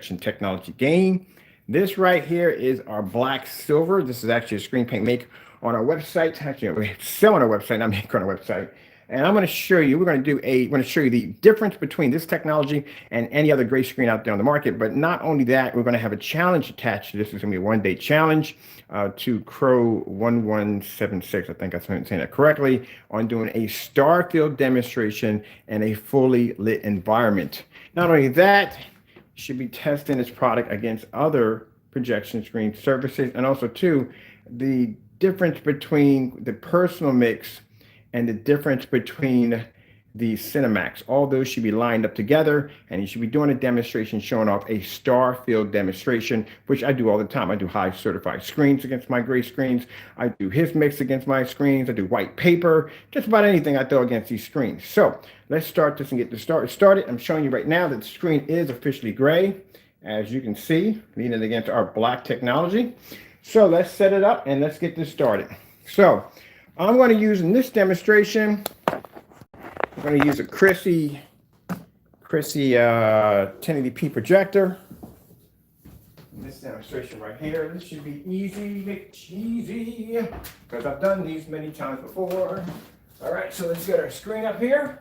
technology game. This right here is our black silver. This is actually a screen paint make on our website. Actually, we sell on our website, not make on our website. And I'm going to show you, we're going to show you the difference between this technology and any other gray screen out there on the market. But not only that, we're going to have a challenge attached to this. It's going to be a one-day challenge to CROW1176. I think I'm saying that correctly, on doing a star field demonstration in a fully lit environment. Not only that, you should be testing this product against other projection screen services, and also too, the difference between the personal mix and the difference between the Cinemax. All those should be lined up together, and you should be doing a demonstration showing off a star field demonstration, which I do all the time. I do high certified screens against my gray screens. I do his mix against my screens. I do white paper, just about anything I throw against these screens. So let's start this and get this started. I'm showing you right now that the screen is officially gray, as you can see, leaning against our black technology. So let's set it up and let's get this started. So I'm going to use in this demonstration, I'm going to use a Chrissy 1080p projector. In this demonstration right here, this should be easy, cheesy, because I've done these many times before. All right, so let's get our screen up here.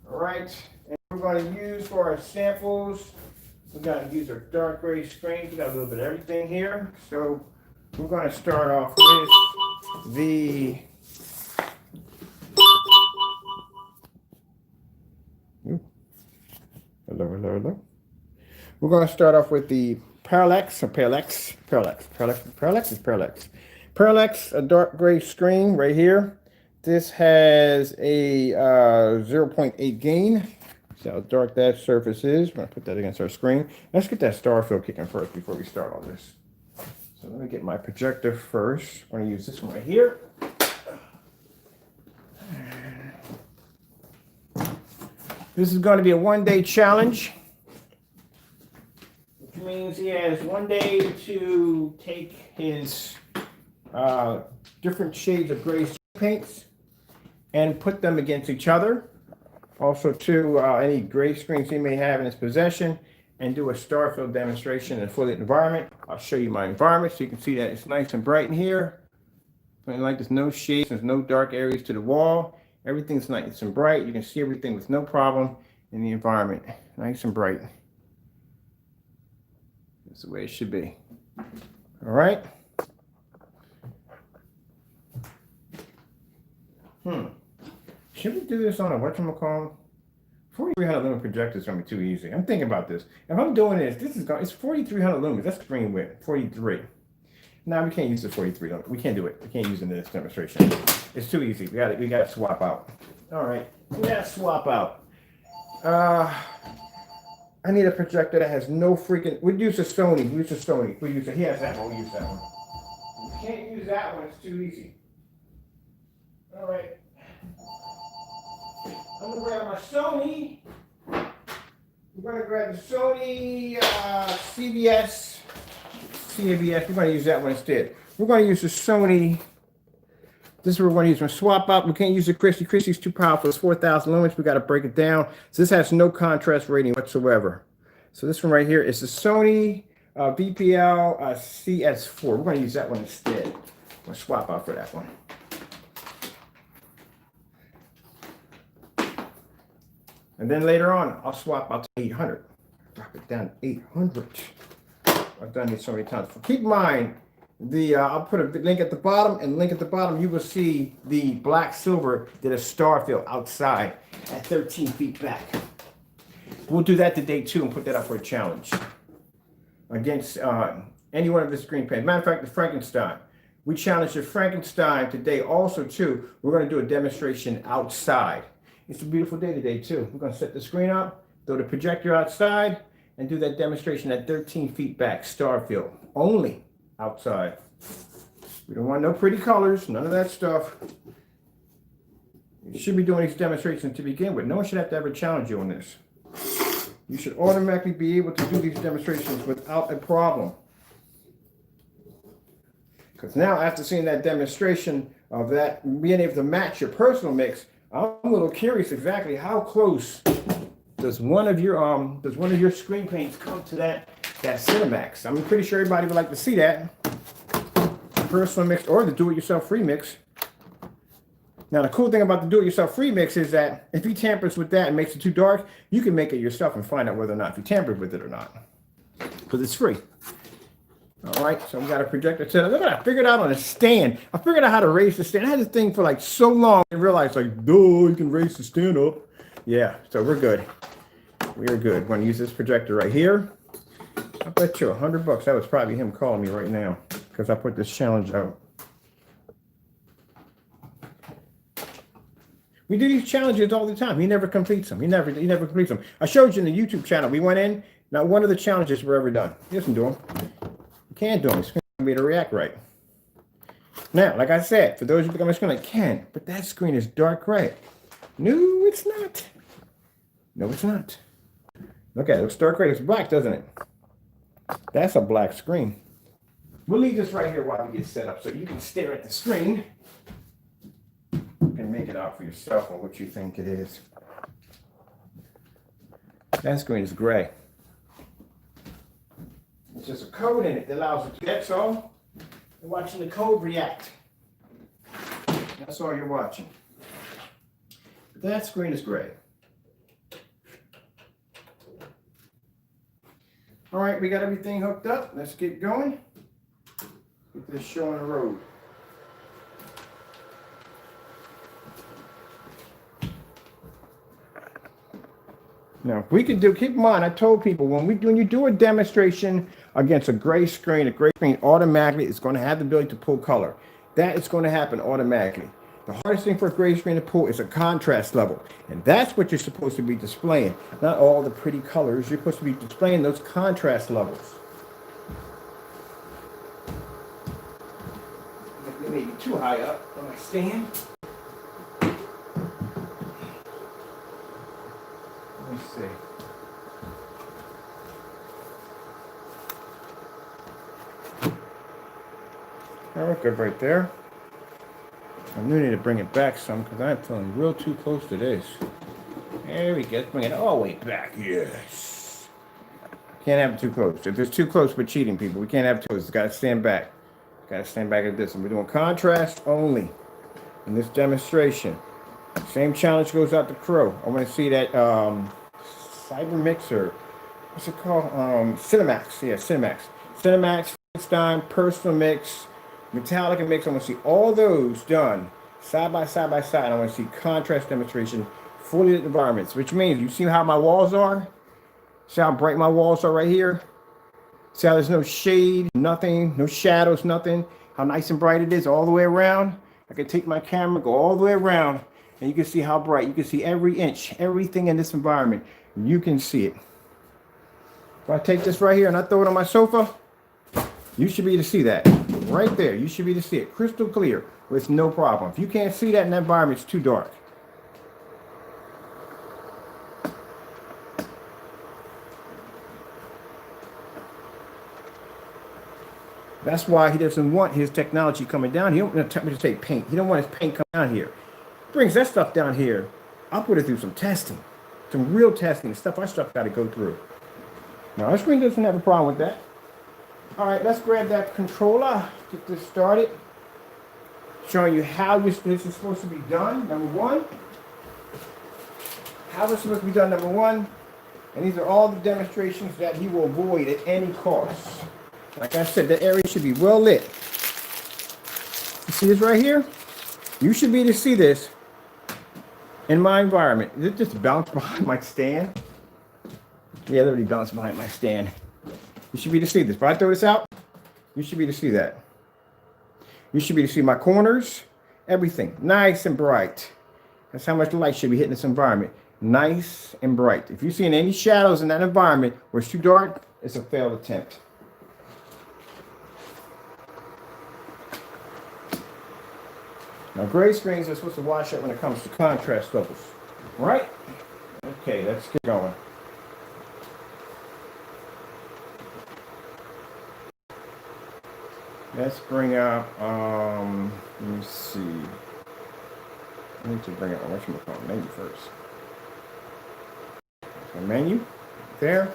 All right, and we're going to use for our samples, we're going to use our dark gray screen. We got a little bit of everything here. So we're going to start off with the hello. We're going to start off with the Parallax, a dark gray screen right here. This has a 0.8 gain. See how dark that surface is. We're going to put that against our screen. Let's get that star field kicking first before we start all this. So let me get my projector first. I'm going to use this one right here. This is going to be a one-day challenge, which means he has one day to take his different shades of gray paints and put them against each other. Also, to any gray screens he may have in his possession, and do a star field demonstration in a fully lit environment. I'll show you my environment so you can see that it's nice and bright in here. Like there's no shades, there's no dark areas to the wall. Everything's nice and bright. You can see everything with no problem in the environment. Nice and bright. That's the way it should be. All right. Should we do this on a whatchamacallit? 4300 lumen projector is going to be too easy. I'm thinking about this. If I'm doing this, it's 4300 lumens. That's screen width, 43. Now we can't use the 43. We can't do it. We can't use it in this demonstration. It's too easy. We got to swap out. All right, we got to swap out. I need a projector that has no freaking. We use a Sony. We use a Sony. We use it. He has that one. We use that one. We can't use that one. It's too easy. All right. I'm gonna grab my Sony. We're gonna grab the Sony CBS. We're going to use that one instead. We're going to use the Sony. This is what we're going to use. We're going to swap out. We can't use the Christie. Christie's too powerful. It's 4,000 lumens. We got to break it down. So this has no contrast rating whatsoever. So this one right here is the Sony VPL CS4. We're going to use that one instead. We're going to swap out for that one. And then later on, I'll swap out to 800. Drop it down to 800. I've done this so many times. Keep in mind, I'll put a link at the bottom, and link at the bottom, you will see the black silver did a star field outside at 13 feet back. We'll do that today too and put that up for a challenge against any one of the screen paints. Matter of fact, the Frankenstein. We challenged the Frankenstein today also too. We're going to do a demonstration outside. It's a beautiful day today too. We're going to set the screen up, throw the projector outside, and do that demonstration at 13 feet back, star field, only outside. We don't want no pretty colors, none of that stuff. You should be doing these demonstrations to begin with. No one should have to ever challenge you on this. You should automatically be able to do these demonstrations without a problem. Because now, after seeing that demonstration of that being able to match your personal mix, I'm a little curious exactly how close does one of your screen paints come to that Cinemax? I'm pretty sure everybody would like to see that. Personal mix or the do-it-yourself free mix. Now, the cool thing about the do-it-yourself free mix is that if he tampers with that and makes it too dark, you can make it yourself and find out whether or not if you tampered with it or not. Because it's free. All right, so we got a projector set up. Look at that, I figured out on a stand. I figured out how to raise the stand. I had this thing for like so long and realized like, duh, you can raise the stand up. Yeah, so we're good. We're good. We're gonna use this projector right here. I bet you $100. That was probably him calling me right now because I put this challenge out. We do these challenges all the time. He never completes them. He never completes them. I showed you in the YouTube channel. We went in. Not one of the challenges were ever done. He doesn't do them. You can't do them. It's going to be to react right. Now, like I said, for those who think I'm just going to can, but that screen is dark gray. No, it's not. No, it's not. Okay, it looks dark gray. It's black, doesn't it? That's a black screen. We'll leave this right here while we get set up so you can stare at the screen. And make it out for yourself on what you think it is. That screen is gray. It's just a code in it that allows it to. That's all. You're watching the code react. That's all you're watching. But that screen is gray. All right, we got everything hooked up. Let's get going. Get this show on the road. Now, we could do, keep in mind, I told people when you do a demonstration against a gray screen automatically is going to have the ability to pull color. That is going to happen automatically. The hardest thing for a gray screen to pull is a contrast level. And that's what you're supposed to be displaying. Not all the pretty colors. You're supposed to be displaying those contrast levels. They may be too high up on my stand. Let me see. That look good right there. I do need to bring it back some because I'm feeling real too close to this. There we go. Let's bring it all the way back. Yes. Can't have it too close. If it's too close, we're cheating, people. We can't have it too close. It's got to stand back. Got to stand back at this. And we're doing contrast only in this demonstration. Same challenge goes out to CROW. I want to see that Cyber Mixer. What's it called? Cinemax. Yeah, Cinemax. Cinemax, Frankenstein, Personal Mix, Metallica Mix. I want to see all those done side by side by side. I want to see contrast demonstration, fully lit environments, which means you see how my walls are? See how bright my walls are right here? See how there's no shade, nothing, no shadows, nothing. How nice and bright it is all the way around. I can take my camera, go all the way around, and you can see how bright. You can see every inch, everything in this environment. You can see it. If I take this right here and I throw it on my sofa, you should be able to see that. Right there, you should be able to see it crystal clear with no problem. If you can't see that in that environment, it's too dark. That's why he doesn't want his technology coming down. He don't want to take paint. He don't want his paint coming down here. Brings that stuff down here. I'll put it through some testing, some real testing. The stuff our stuff got to go through. Now our screen doesn't have a problem with that. All right, let's grab that controller. Get this started. Showing you how this is supposed to be done. Number one. How it's supposed to be done. Number one. And these are all the demonstrations that he will avoid at any cost. Like I said, the area should be well lit. You see this right here? You should be able to see this in my environment. Did it just bounce behind my stand? Yeah, it literally bounced behind my stand. You should be able to see this. If I throw this out, you should be able to see that. You should be able to see my corners, everything. Nice and bright. That's how much light should be hitting this environment. Nice and bright. If you're seeing any shadows in that environment where it's too dark, it's a failed attempt. Now, gray screens are supposed to wash up when it comes to contrast levels, right? Okay, let's get going. Let's bring up, let me see. I need to bring up, whatchamacallit, maybe first. The menu there.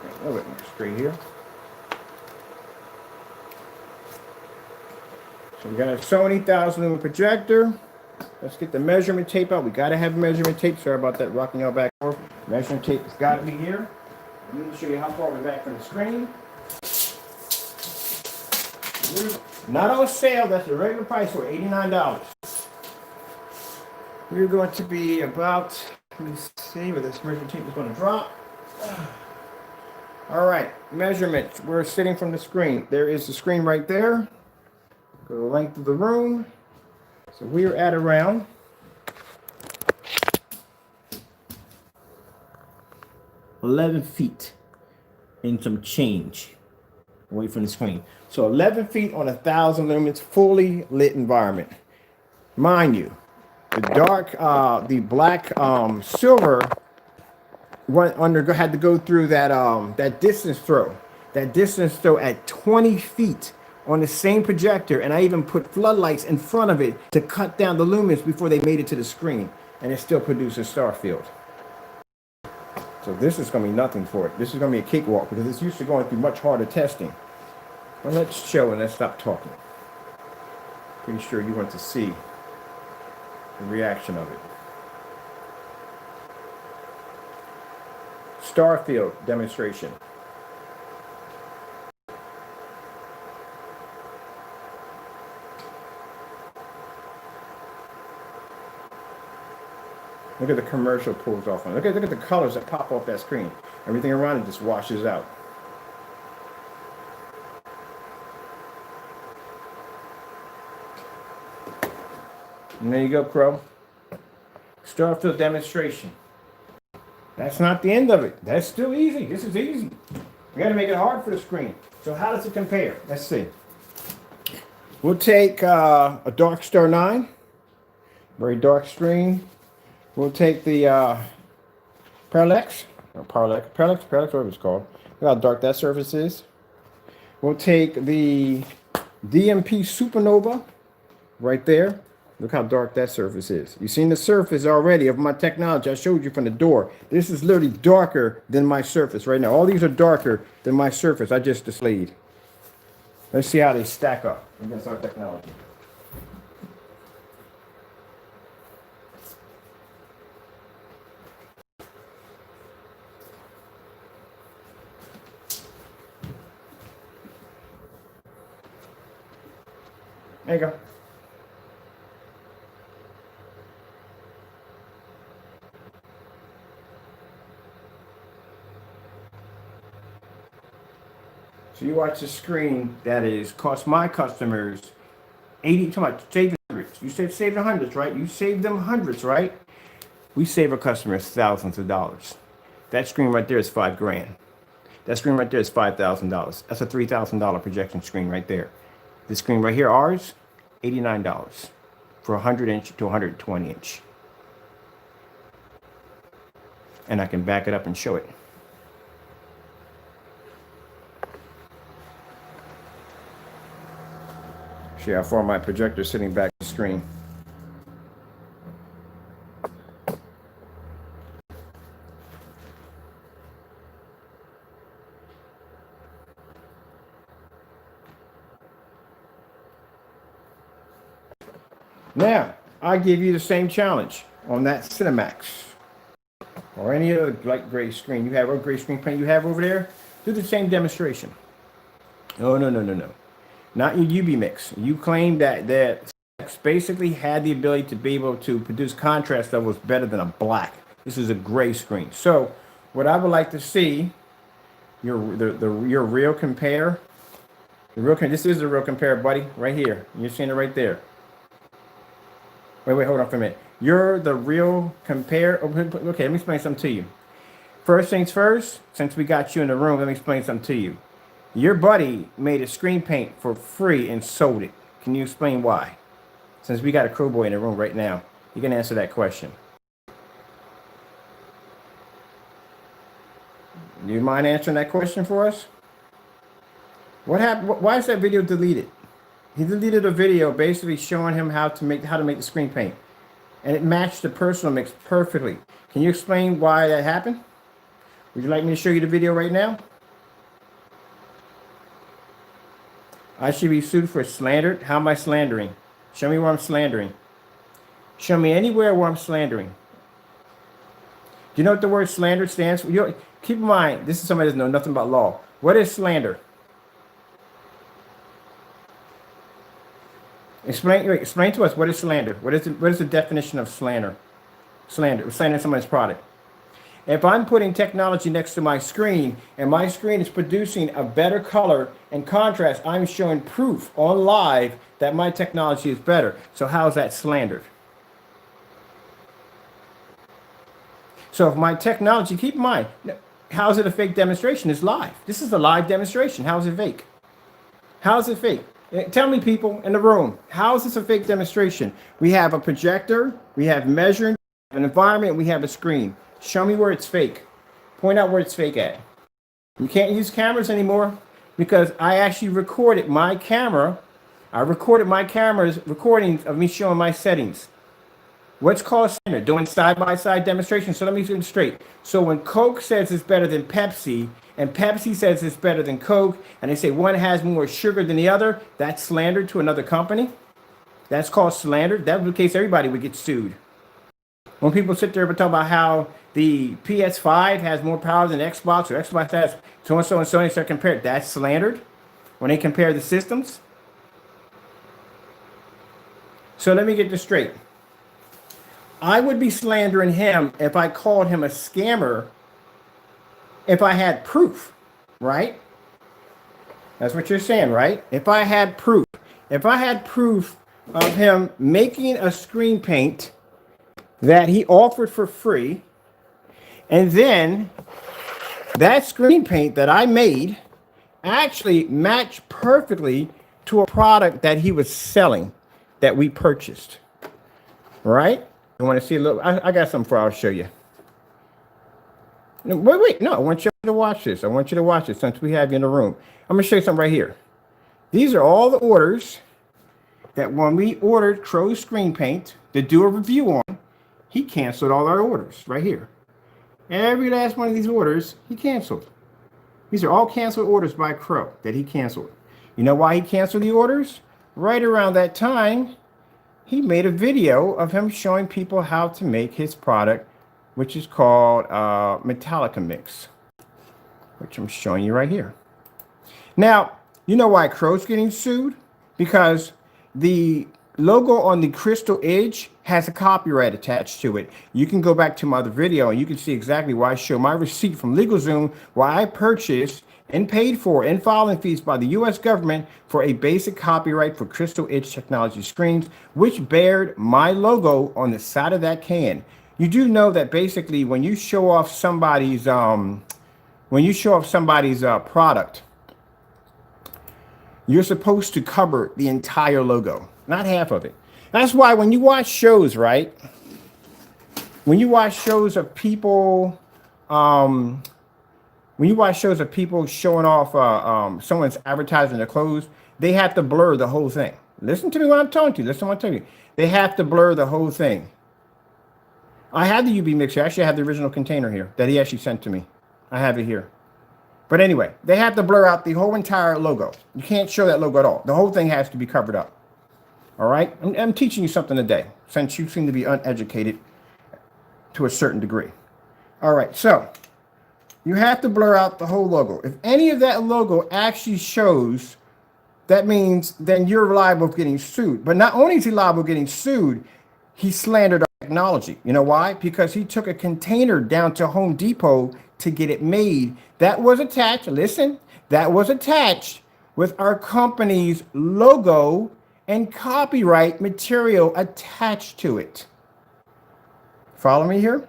A little bit more straight here. So we got a Sony 1000 lumen projector. Let's get the measurement tape out. We got to have measurement tape. Sorry about that, rocking y'all back and forth. Measurement tape has got to be here. Let me show you how far we're back from the screen. Not on sale. That's the regular price for $89. We're going to be about, let me see where this measurement tape is going to drop. All right, measurements. We're sitting from the screen. There is the screen right there. Go the length of the room. So we're at around 11 feet and some change away from the screen. So 11 feet on 1,000 lumens, fully lit environment. Mind you, the dark, the black, silver had to go through that distance throw. That distance throw at 20 feet on the same projector, and I even put floodlights in front of it to cut down the lumens before they made it to the screen, and it still produces star field. So this is going to be nothing for it. This is going to be a cakewalk because it's used to going through much harder testing. But let's show and let's stop talking. Pretty sure you want to see the reaction of it. Star field demonstration. Look at the commercial pulls off on it. Look at the colors that pop off that screen. Everything around it just washes out. And there you go, Crow. Starfield demonstration. That's not the end of it. That's still easy. This is easy. We got to make it hard for the screen. So how does it compare? Let's see. We'll take a Darkstar 9. Very dark screen. We'll take the Parallax, whatever it's called. Look how dark that surface is. We'll take the DMP Supernova right there. Look how dark that surface is. You've seen the surface already of my technology. I showed you from the door. This is literally darker than my surface right now. All these are darker than my surface I just displayed. Let's see how they stack up against our technology. There you go. So you watch the screen that is cost my customers 80, come on, save hundreds. You saved the hundreds, right? You saved them hundreds, right? We save our customers thousands of dollars. That screen right there is $5,000. That screen right there is $5,000. That's a $3,000 projection screen right there. This screen right here, ours, $89 for 100 inch to 120 inch. And I can back it up and show it. See how far my projector is sitting back the screen. Now, I give you the same challenge on that Cinemax or any other light gray screen you have, or gray screen print you have over there. Do the same demonstration. Oh, no. Not your UV mix. You claim that basically had the ability to be able to produce contrast that was better than a black. This is a gray screen. So what I would like to see, your real compare. This is the real compare, buddy, right here. You're seeing it right there. Wait, hold on for a minute. You're the real compare. Okay, let me explain something to you. First things first, since we got you in the room, let me explain something to you. Your buddy made a screen paint for free and sold it. Can you explain why? Since we got a CROW boy in the room right now, you can answer that question. Do you mind answering that question for us? What happened? Why is that video deleted? He deleted a video basically showing him how to make the screen paint. and it matched the personal mix perfectly. Can you explain why that happened? Would you like me to show you the video right now? I should be sued for slander. How am I slandering? Show me where I'm slandering. Show me anywhere where I'm slandering. Do you know what the word slander stands for? Keep in mind, this is somebody that doesn't know nothing about law. What is slander? Explain to us, what is slander? What is the definition of slander? Slander, slandering somebody's product. If I'm putting technology next to my screen and my screen is producing a better color and contrast, I'm showing proof on live that my technology is better. So how is that slandered? So if my technology, keep in mind, how is it a fake demonstration? It's live. This is a live demonstration. How is it fake? How is it fake? Tell me, people in the room, how is this a fake demonstration? We have a projector, we have measuring, an environment, we have a screen. Show me where it's fake. Point out where it's fake at. You can't use cameras anymore because I actually recorded my camera. I recorded my camera's recordings of me showing my settings. What's called slander? Doing side-by-side demonstrations. So let me get it straight. So when Coke says it's better than Pepsi, and Pepsi says it's better than Coke, and they say one has more sugar than the other, that's slander to another company. That's called slander. That would be the case everybody would get sued. When people sit there and talk about how the PS5 has more power than Xbox, or Xbox has so and so, and start comparing, that's slandered when they compare the systems. So let me get this straight. I would be slandering him if I called him a scammer if I had proof, right? That's what you're saying, right? If I had proof of him making a screen paint that he offered for free, and then that screen paint that I made actually matched perfectly to a product that he was selling that we purchased, right? I want to see a little. I got something I'll show you. No, wait. No, I want you to watch this. I want you to watch this since we have you in the room. I'm going to show you something right here. These are all the orders that when we ordered CROW screen paint to do a review on, he canceled all our orders right here. Every last one of these orders, he canceled. These are all canceled orders by CROW that he canceled. You know why he canceled the orders? Right around that time, he made a video of him showing people how to make his product, which is called Metallica Mix, which I'm showing you right here. Now, you know why CROW's getting sued? Because the logo on the crystal edge has a copyright attached to it. You can go back to my other video and you can see exactly why I show my receipt from LegalZoom, why I purchased and paid for and filing fees by the U.S. government for a basic copyright for Crystal Edge Technology screens, which bared my logo on the side of that can. You do know that basically when you show off somebody's product, you're supposed to cover the entire logo, not half of it. That's why when you watch shows, right? When you watch shows of people, showing off someone's advertising their clothes, they have to blur the whole thing. Listen to me when I'm talking to you. Listen to what I'm telling you. They have to blur the whole thing. I have the UV mixer. Actually, I have the original container here that he actually sent to me. I have it here. But anyway, they have to blur out the whole entire logo. You can't show that logo at all. The whole thing has to be covered up. All right? I'm teaching you something today, since you seem to be uneducated to a certain degree. All right, so you have to blur out the whole logo. If any of that logo actually shows, that means then you're liable for getting sued. But not only is he liable for getting sued, he slandered our technology. You know why? Because he took a container down to Home Depot to get it made. That was attached, listen, that was attached with our company's logo and copyright material attached to it. Follow me here?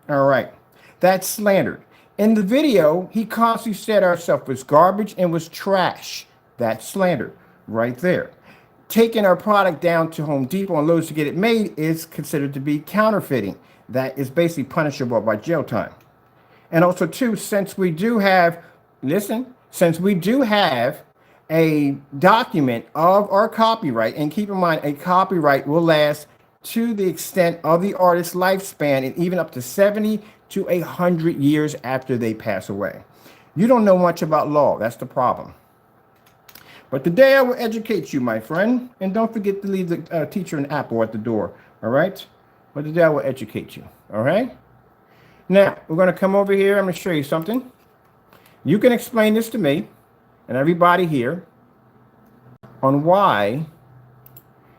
All right, that's slandered. In the video, he constantly said our stuff was garbage and was trash. That's slander right there. Taking our product down to Home Depot and Lowe's to get it made is considered to be counterfeiting. That is basically punishable by jail time. And also, too, since we do have a document of our copyright, and keep in mind, a copyright will last to the extent of the artist's lifespan and even up to 70 to 100 years after they pass away. You don't know much about law. That's the problem. But today I will educate you, my friend. And don't forget to leave the teacher an apple at the door. All right? But today I will educate you. All right? Now, we're going to come over here. I'm going to show you something. You can explain this to me and everybody here on why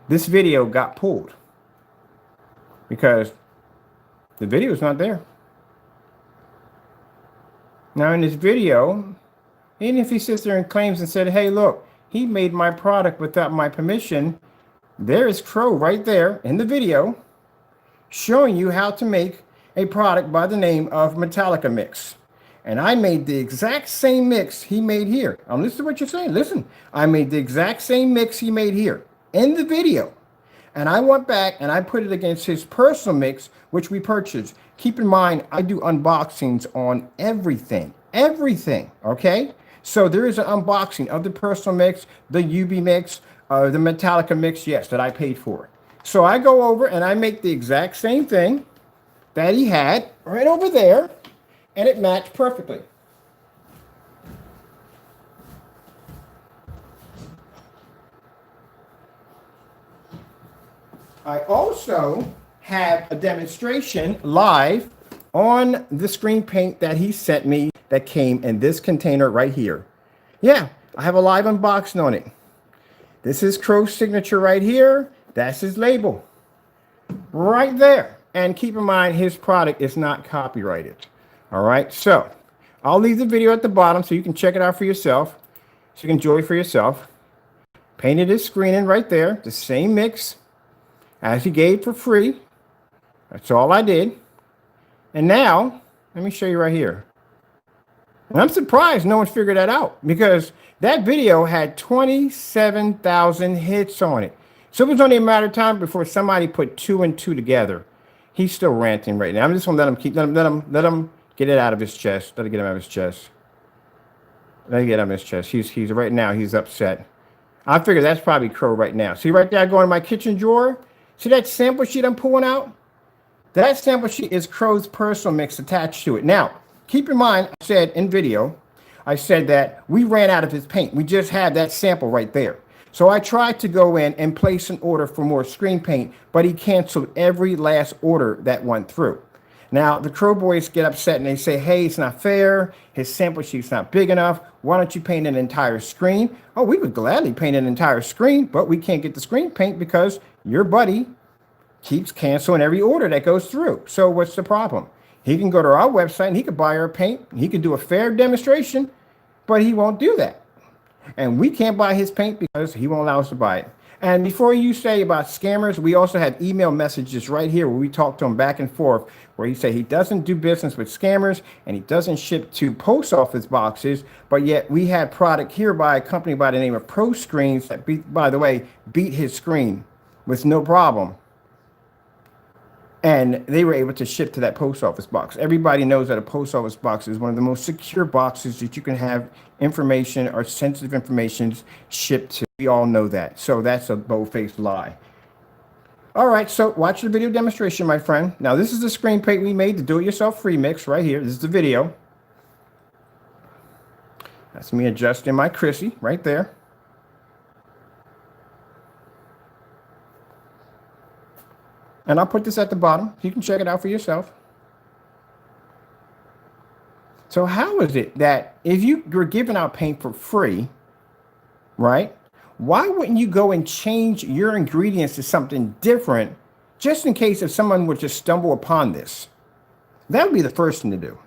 this video got pulled. Because the video is not there. Now, in this video, even if he sits there and claims and said, hey, look, he made my product without my permission, there is CROW right there in the video showing you how to make a product by the name of Metallica Mix. And I made the exact same mix he made here. Now listen to what you're saying. Listen, I made the exact same mix he made here in the video. And I went back and I put it against his personal mix, which we purchased. Keep in mind, I do unboxings on everything, okay? So there is an unboxing of the personal mix, the UB mix, the Metallica mix, yes, that I paid for. So I go over and I make the exact same thing that he had right over there, and it matched perfectly. I also have a demonstration live on the screen paint that he sent me that came in this container right here. Yeah, I have a live unboxing on it. This is CROW's signature right here. That's his label right there. And keep in mind, his product is not copyrighted. All right, so I'll leave the video at the bottom so you can check it out for yourself, so you can enjoy it for yourself. Painted his screen in right there, the same mix as he gave for free. That's all I did. And now, let me show you right here. And I'm surprised no one figured that out, because that video had 27,000 hits on it. So it was only a matter of time before somebody put 2 and 2 together. He's still ranting right now. I'm just gonna let him get it out of his chest. Let it get him out of his chest. Let it get out of his chest. He's right now, he's upset. I figure that's probably CROW right now. See right there, I go in my kitchen drawer. See that sample sheet I'm pulling out? That sample sheet is CROW's personal mix attached to it. Now, keep in mind, I said in video, I said that we ran out of his paint. We just had that sample right there. So I tried to go in and place an order for more screen paint, but he canceled every last order that went through. Now, the CROW boys get upset and they say, hey, it's not fair. His sample sheet's not big enough. Why don't you paint an entire screen? Oh, we would gladly paint an entire screen, but we can't get the screen paint because your buddy keeps canceling every order that goes through. So what's the problem? He can go to our website and he could buy our paint. He could do a fair demonstration, but he won't do that. And we can't buy his paint because he won't allow us to buy it. And before you say about scammers, we also have email messages right here where we talk to him back and forth, where he said he doesn't do business with scammers and he doesn't ship to post office boxes, but yet we had product here by a company by the name of Pro Screens that, by the way, beat his screen with no problem. And they were able to ship to that post office box. Everybody knows that a post office box is one of the most secure boxes that you can have information or sensitive information shipped to. We all know that. So that's a bold-faced lie. All right, so watch the video demonstration, my friend. Now, this is the screen paint we made, the do-it-yourself free mix right here. This is the video. That's me adjusting my Chrissy right there. And I'll put this at the bottom. You can check it out for yourself. So how is it that if you were giving out paint for free, right? Why wouldn't you go and change your ingredients to something different just in case if someone would just stumble upon this? That would be the first thing to do.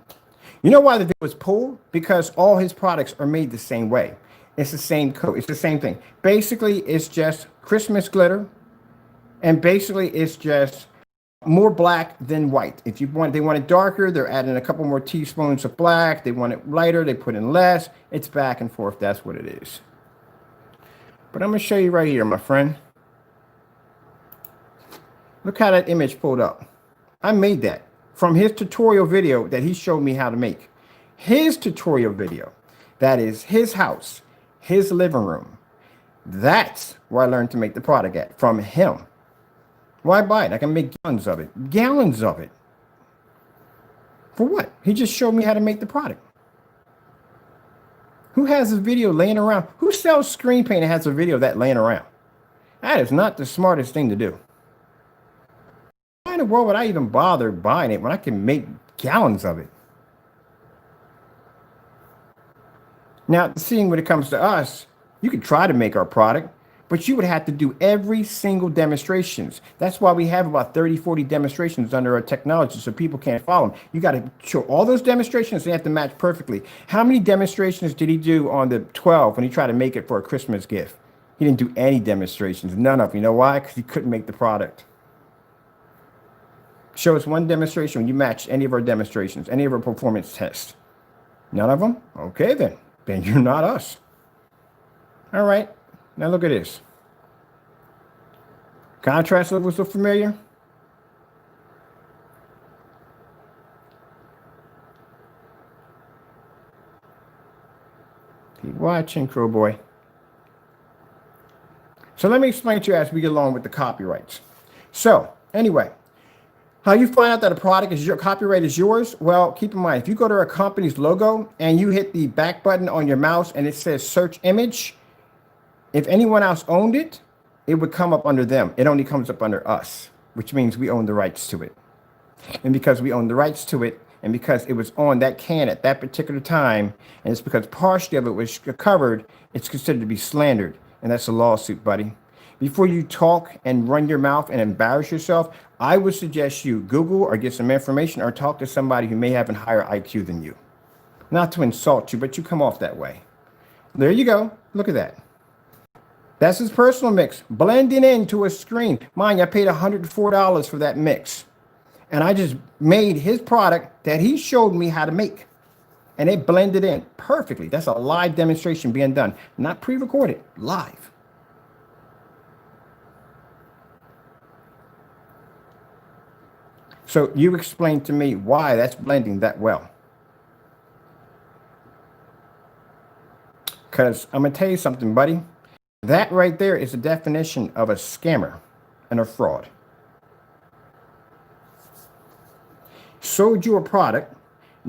You know why the video was pulled? Because all his products are made the same way. It's the same coat. It's the same thing. Basically, it's just Christmas glitter. And basically, it's just more black than white. If you want, they want it darker, they're adding a couple more teaspoons of black. They want it lighter, they put in less. It's back and forth. That's what it is. But I'm going to show you right here, my friend. Look how that image pulled up. I made that from his tutorial video that he showed me how to make. His tutorial video. That is his house, his living room. That's where I learned to make the product at, from him. Why buy it? I can make gallons of it. Gallons of it. For what? He just showed me how to make the product. Who has a video laying around? Who sells screen paint and has a video of that laying around? That is not the smartest thing to do. Why in the world would I even bother buying it when I can make gallons of it? Now, seeing when it comes to us, you could try to make our product, but you would have to do every single demonstrations. That's why we have about 30, 40 demonstrations under our technology so people can't follow them. You got to show all those demonstrations. They have to match perfectly. How many demonstrations did he do on the 12 when he tried to make it for a Christmas gift? He didn't do any demonstrations, none of them. You know why? Because he couldn't make the product. Show us one demonstration when you match any of our demonstrations, any of our performance tests. None of them? Okay, then. Then you're not us. All right. Now look at this. Contrast levels look familiar? Keep watching, Crow Boy. So let me explain to you as we get along with the copyrights. So anyway, how you find out that a product is your copyright is yours? Well, keep in mind, if you go to a company's logo and you hit the back button on your mouse and it says search image, if anyone else owned it, it would come up under them. It only comes up under us, which means we own the rights to it. And because we own the rights to it, and because it was on that can at that particular time, and it's because partially of it was covered, it's considered to be slandered. And that's a lawsuit, buddy. Before you talk and run your mouth and embarrass yourself, I would suggest you Google or get some information or talk to somebody who may have a higher IQ than you. Not to insult you, but you come off that way. There you go. Look at that. That's his personal mix, blending into a screen. Mind you, I paid $104 for that mix. And I just made his product that he showed me how to make. And it blended in perfectly. That's a live demonstration being done, not pre-recorded, live. So you explain to me why that's blending that well. Because I'm going to tell you something, buddy. That right there is the definition of a scammer and a fraud. Sold you a product,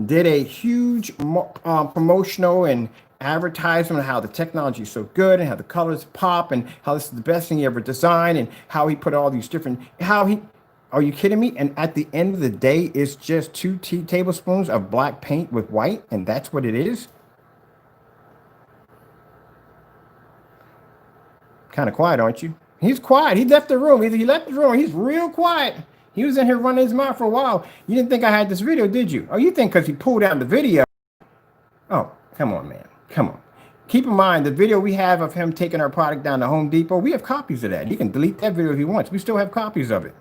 did a huge promotional and advertisement on how the technology is so good and how the colors pop and how this is the best thing he ever designed and how he put all these different, are you kidding me? And at the end of the day, it's just 2 tablespoons of black paint with white, and that's what it is? Kind of quiet, aren't you? He's quiet. He left the room. Either he left the room or he's real quiet. He was in here running his mouth for a while. You didn't think I had this video, did you? Oh, you think because he pulled out the video. Oh, come on, man. Come on. Keep in mind, the video we have of him taking our product down to Home Depot, we have copies of that. He can delete that video if he wants. We still have copies of it.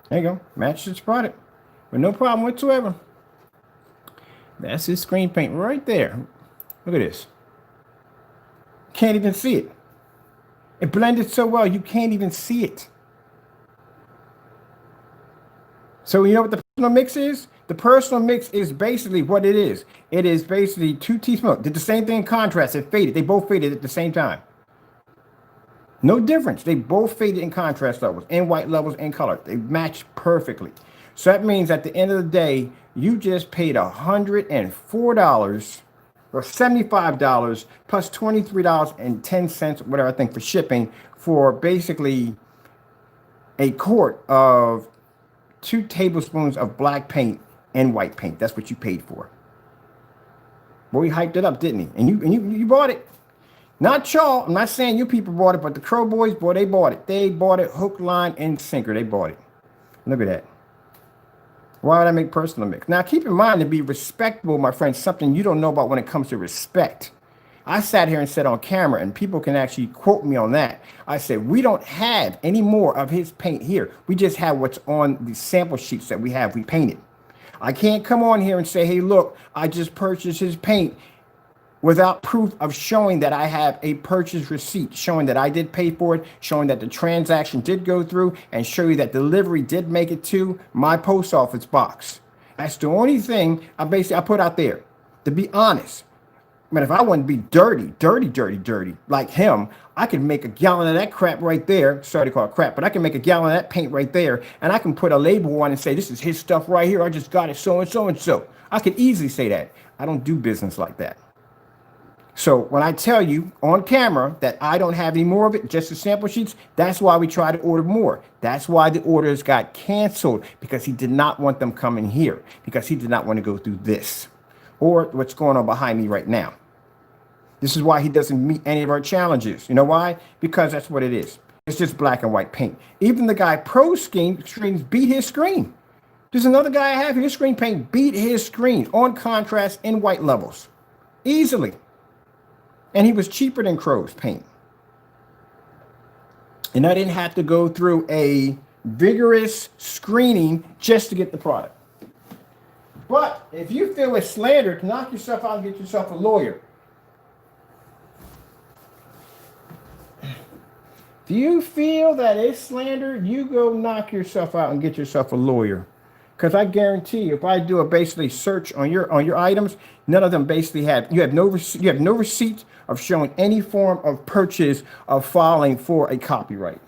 There you go. Match his product. With no problem whatsoever. That's his screen paint right there. Look at this. Can't even see it. It blended so well, you can't even see it. So you know what the personal mix is? The personal mix is basically what it is. It is basically 2 teaspoons. Did the same thing in contrast. It faded. They both faded at the same time. No difference. They both faded in contrast levels, in white levels, in color. They match perfectly. So that means at the end of the day, you just paid $104 or $75 plus $23.10, whatever I think, for shipping for basically a quart of 2 tablespoons of black paint and white paint. That's what you paid for. Well, he hyped it up, didn't he? And you bought it. Not y'all. I'm not saying you people bought it, but the Crow Boys, boy, they bought it. They bought it hook, line, and sinker. They bought it. Look at that. Why would I make personal mix? Now, keep in mind, to be respectable, my friends, something you don't know about when it comes to respect. I sat here and said on camera, and people can actually quote me on that. I said, we don't have any more of his paint here. We just have what's on the sample sheets that we have. We painted. I can't come on here and say, hey, look, I just purchased his paint without proof of showing that I have a purchase receipt, showing that I did pay for it, showing that the transaction did go through, and show you that delivery did make it to my post office box. That's the only thing I put out there. To be honest, man, if I want to be dirty like him, I could make a gallon of that crap right there. Sorry to call it crap, but I can make a gallon of that paint right there, and I can put a label on and say, this is his stuff right here. I just got it so and so and so. I could easily say that. I don't do business like that. So when I tell you on camera that I don't have any more of it, just the sample sheets, that's why we try to order more. That's why the orders got canceled, because he did not want them coming here, because he did not want to go through this or what's going on behind me right now. This is why he doesn't meet any of our challenges. You know why? Because that's what it is. It's just black and white paint. Even the guy Pro Screens beat his screen. There's another guy I have here, screen paint beat his screen on contrast in white levels. Easily. And he was cheaper than CROW's paint. And I didn't have to go through a vigorous screening just to get the product. But if you feel it's slandered, knock yourself out and get yourself a lawyer. If you feel that it's slander, you go knock yourself out and get yourself a lawyer. Because I guarantee you, if I do a basically search on your items, none of them basically you have no receipt of showing any form of purchase of filing for a copyright.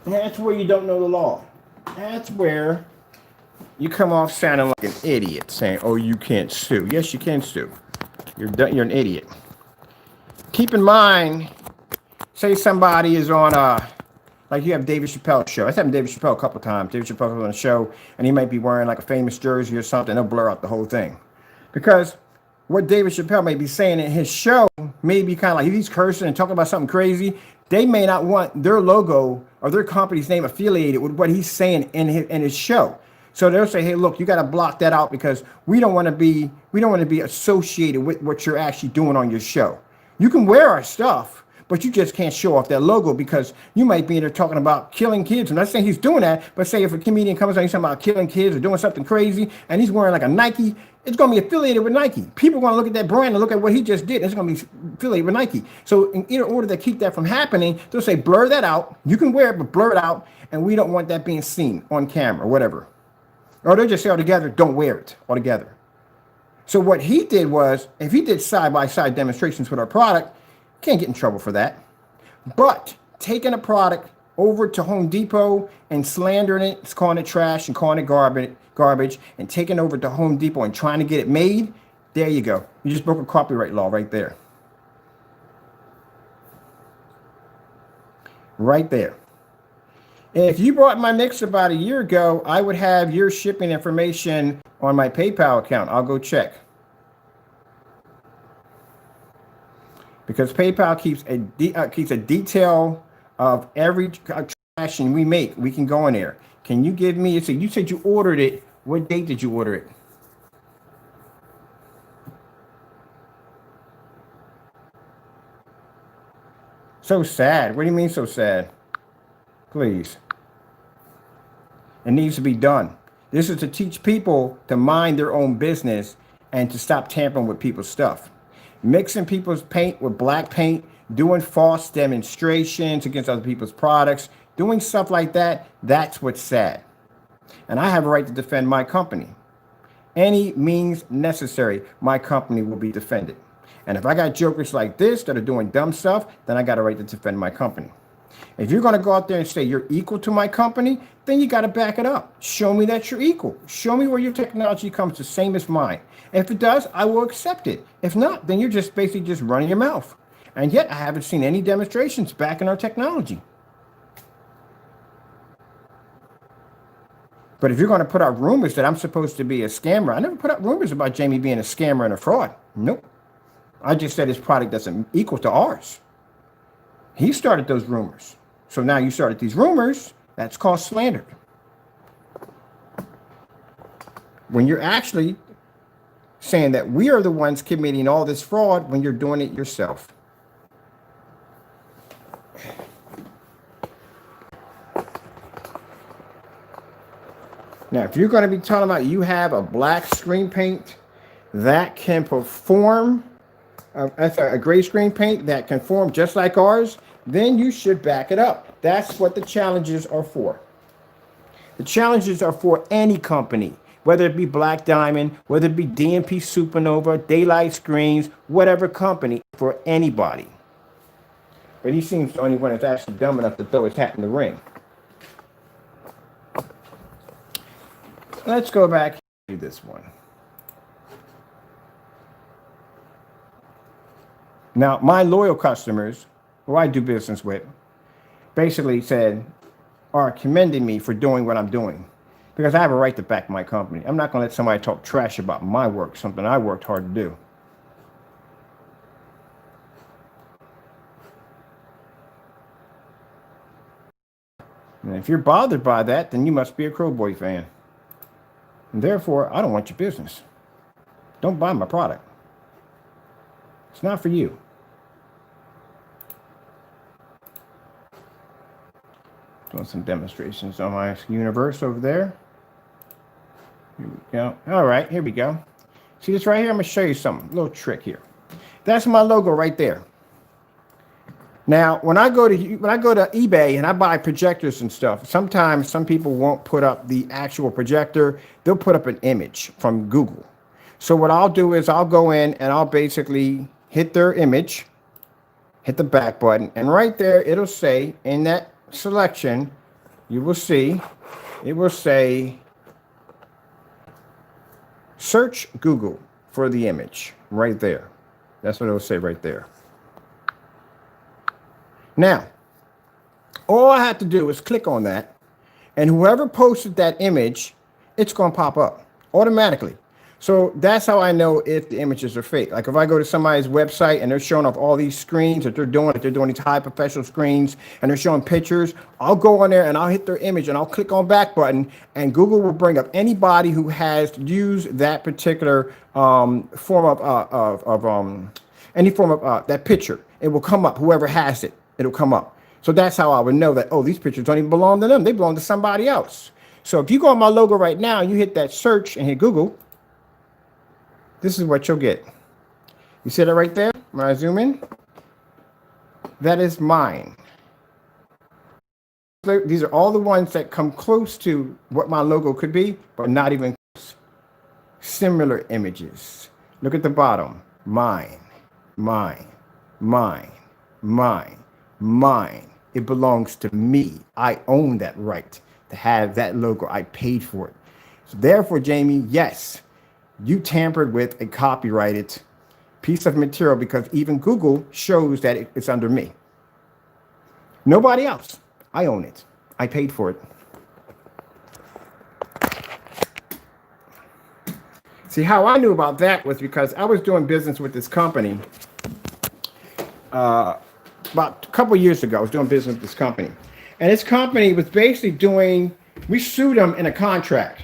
And that's where you don't know the law. That's where you come off sounding like an idiot, saying, "Oh, you can't sue." Yes, you can sue. You're an idiot. Keep in mind, say somebody is on like you have David Chappelle's show. I've had David Chappelle a couple of times. David Chappelle was on a show, and he might be wearing like a famous jersey or something. They'll blur out the whole thing, because what David Chappelle may be saying in his show may be kind of like, if he's cursing and talking about something crazy, they may not want their logo or their company's name affiliated with what he's saying in his show. So they'll say, "Hey, look, you got to block that out, because we don't want to be associated with what you're actually doing on your show. You can wear our stuff, but you just can't show off that logo, because you might be in there talking about killing kids." I'm not saying he's doing that, but say if a comedian comes on, he's talking about killing kids or doing something crazy, and he's wearing like a Nike, it's going to be affiliated with Nike. People are going to look at that brand and look at what he just did, and it's going to be affiliated with Nike. So in order to keep that from happening, they'll say, blur that out. You can wear it, but blur it out, and we don't want that being seen on camera or whatever. Or they'll just say altogether, don't wear it altogether. So what he did was, if he did side-by-side demonstrations with our product, can't get in trouble for that. But taking a product over to Home Depot and slandering it, calling it trash and calling it garbage, and taking over to Home Depot and trying to get it made, there you go. You just broke a copyright law right there. Right there. If you bought my mix about a year ago, I would have your shipping information on my PayPal account. I'll go check. Because PayPal keeps a detail of every transaction we make. We can go in there. Can you give me, you said you ordered it. What date did you order it? So sad. What do you mean so sad? Please. It needs to be done. This is to teach people to mind their own business and to stop tampering with people's stuff. Mixing people's paint with black paint, doing false demonstrations against other people's products, doing stuff like that, that's what's sad. And I have a right to defend my company. Any means necessary, my company will be defended. And if I got jokers like this that are doing dumb stuff, then I got a right to defend my company. If you're going to go out there and say you're equal to my company, then you got to back it up. Show me that you're equal. Show me where your technology comes the same as mine. If it does, I will accept it. If not, then you're just basically just running your mouth. And yet I haven't seen any demonstrations backing our technology. But if you're going to put out rumors that I'm supposed to be a scammer, I never put out rumors about Jamie being a scammer and a fraud. Nope. I just said his product doesn't equal to ours. He started those rumors. So now you started these rumors, that's called slander. When you're actually saying that we are the ones committing all this fraud when you're doing it yourself. Now, if you're going to be talking about you have a black screen paint that can perform, a gray screen paint that can form just like ours, then you should back it up. That's what the challenges are for. The challenges are for any company, whether it be Black Diamond, whether it be DMP Supernova, Daylight Screens, whatever company, for anybody. But he seems the only one that's actually dumb enough to throw his hat in the ring. Let's go back to this one. Now, my loyal customers, who I do business with, basically are commending me for doing what I'm doing, because I have a right to back my company. I'm not going to let somebody talk trash about my work, something I worked hard to do. And if you're bothered by that, then you must be a Crow Boy fan. And therefore, I don't want your business. Don't buy my product. It's not for you. Doing some demonstrations on my universe over there. Here we go. All right, here we go. See this right here? I'm going to show you something. A little trick here. That's my logo right there. Now, when I go to eBay and I buy projectors and stuff, sometimes some people won't put up the actual projector. They'll put up an image from Google. So what I'll do is I'll go in and I'll basically hit their image, hit the back button, and right there it'll say in that selection, you will see, it will say search Google for the image right there. That's what it'll say right there. Now, all I have to do is click on that, and whoever posted that image, it's going to pop up automatically. So that's how I know if the images are fake. Like if I go to somebody's website and they're showing off all these screens that they're doing these high professional screens and they're showing pictures, I'll go on there and I'll hit their image and I'll click on back button, and Google will bring up anybody who has used that particular form of any form of that picture. It will come up. Whoever has it, it'll come up. So that's how I would know that, oh, these pictures don't even belong to them. They belong to somebody else. So if you go on my logo right now, you hit that search and hit Google, this is what you'll get. You see that right there? When I zoom in, that is mine. These are all the ones that come close to what my logo could be, but not even close. Similar images. Look at the bottom. Mine, mine, mine, mine, mine. It belongs to me. I own that right to have that logo. I paid for it. So therefore, Jamie, yes, you tampered with a copyrighted piece of material, because even Google shows that it's under me. Nobody else. I own it. I paid for it. See, how I knew about that was because I was doing business with this company about a couple of years ago. I was doing business with this company. And this company was basically we sued them in a contract.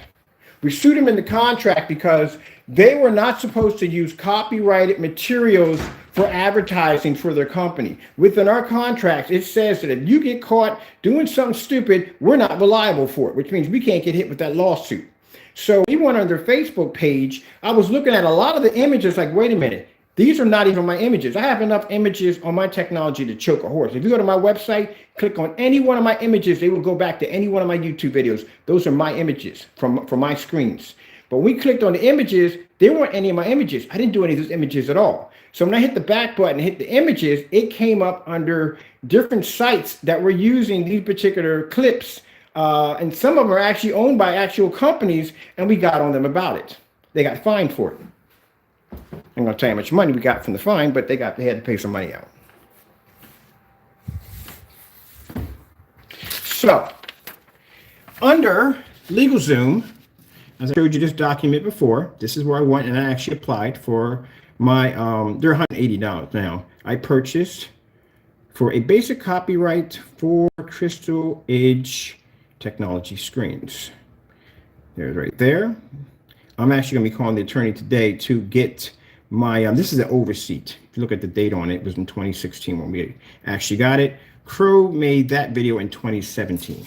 We sued them in the contract because they were not supposed to use copyrighted materials for advertising for their company. Within our contracts, it says that if you get caught doing something stupid, we're not liable for it, which means we can't get hit with that lawsuit. So we went on their Facebook page. I was looking at a lot of the images like, wait a minute, these are not even my images. I have enough images on my technology to choke a horse. If you go to my website, click on any one of my images, they will go back to any one of my YouTube videos. Those are my images from my screens. But when we clicked on the images, there weren't any of my images. I didn't do any of those images at all. So when I hit the back button and hit the images, it came up under different sites that were using these particular clips. And some of them are actually owned by actual companies, and we got on them about it. They got fined for it. I'm going to tell you how much money we got from the fine, but they had to pay some money out. So, under LegalZoom, as I showed you this document before, this is where I went and I actually applied for my, they're $180 now. I purchased for a basic copyright for Crystal Edge technology screens. There's right there. I'm actually going to be calling the attorney today to get my, this is an overseat. If you look at the date on it, it was in 2016 when we actually got it. Crow made that video in 2017.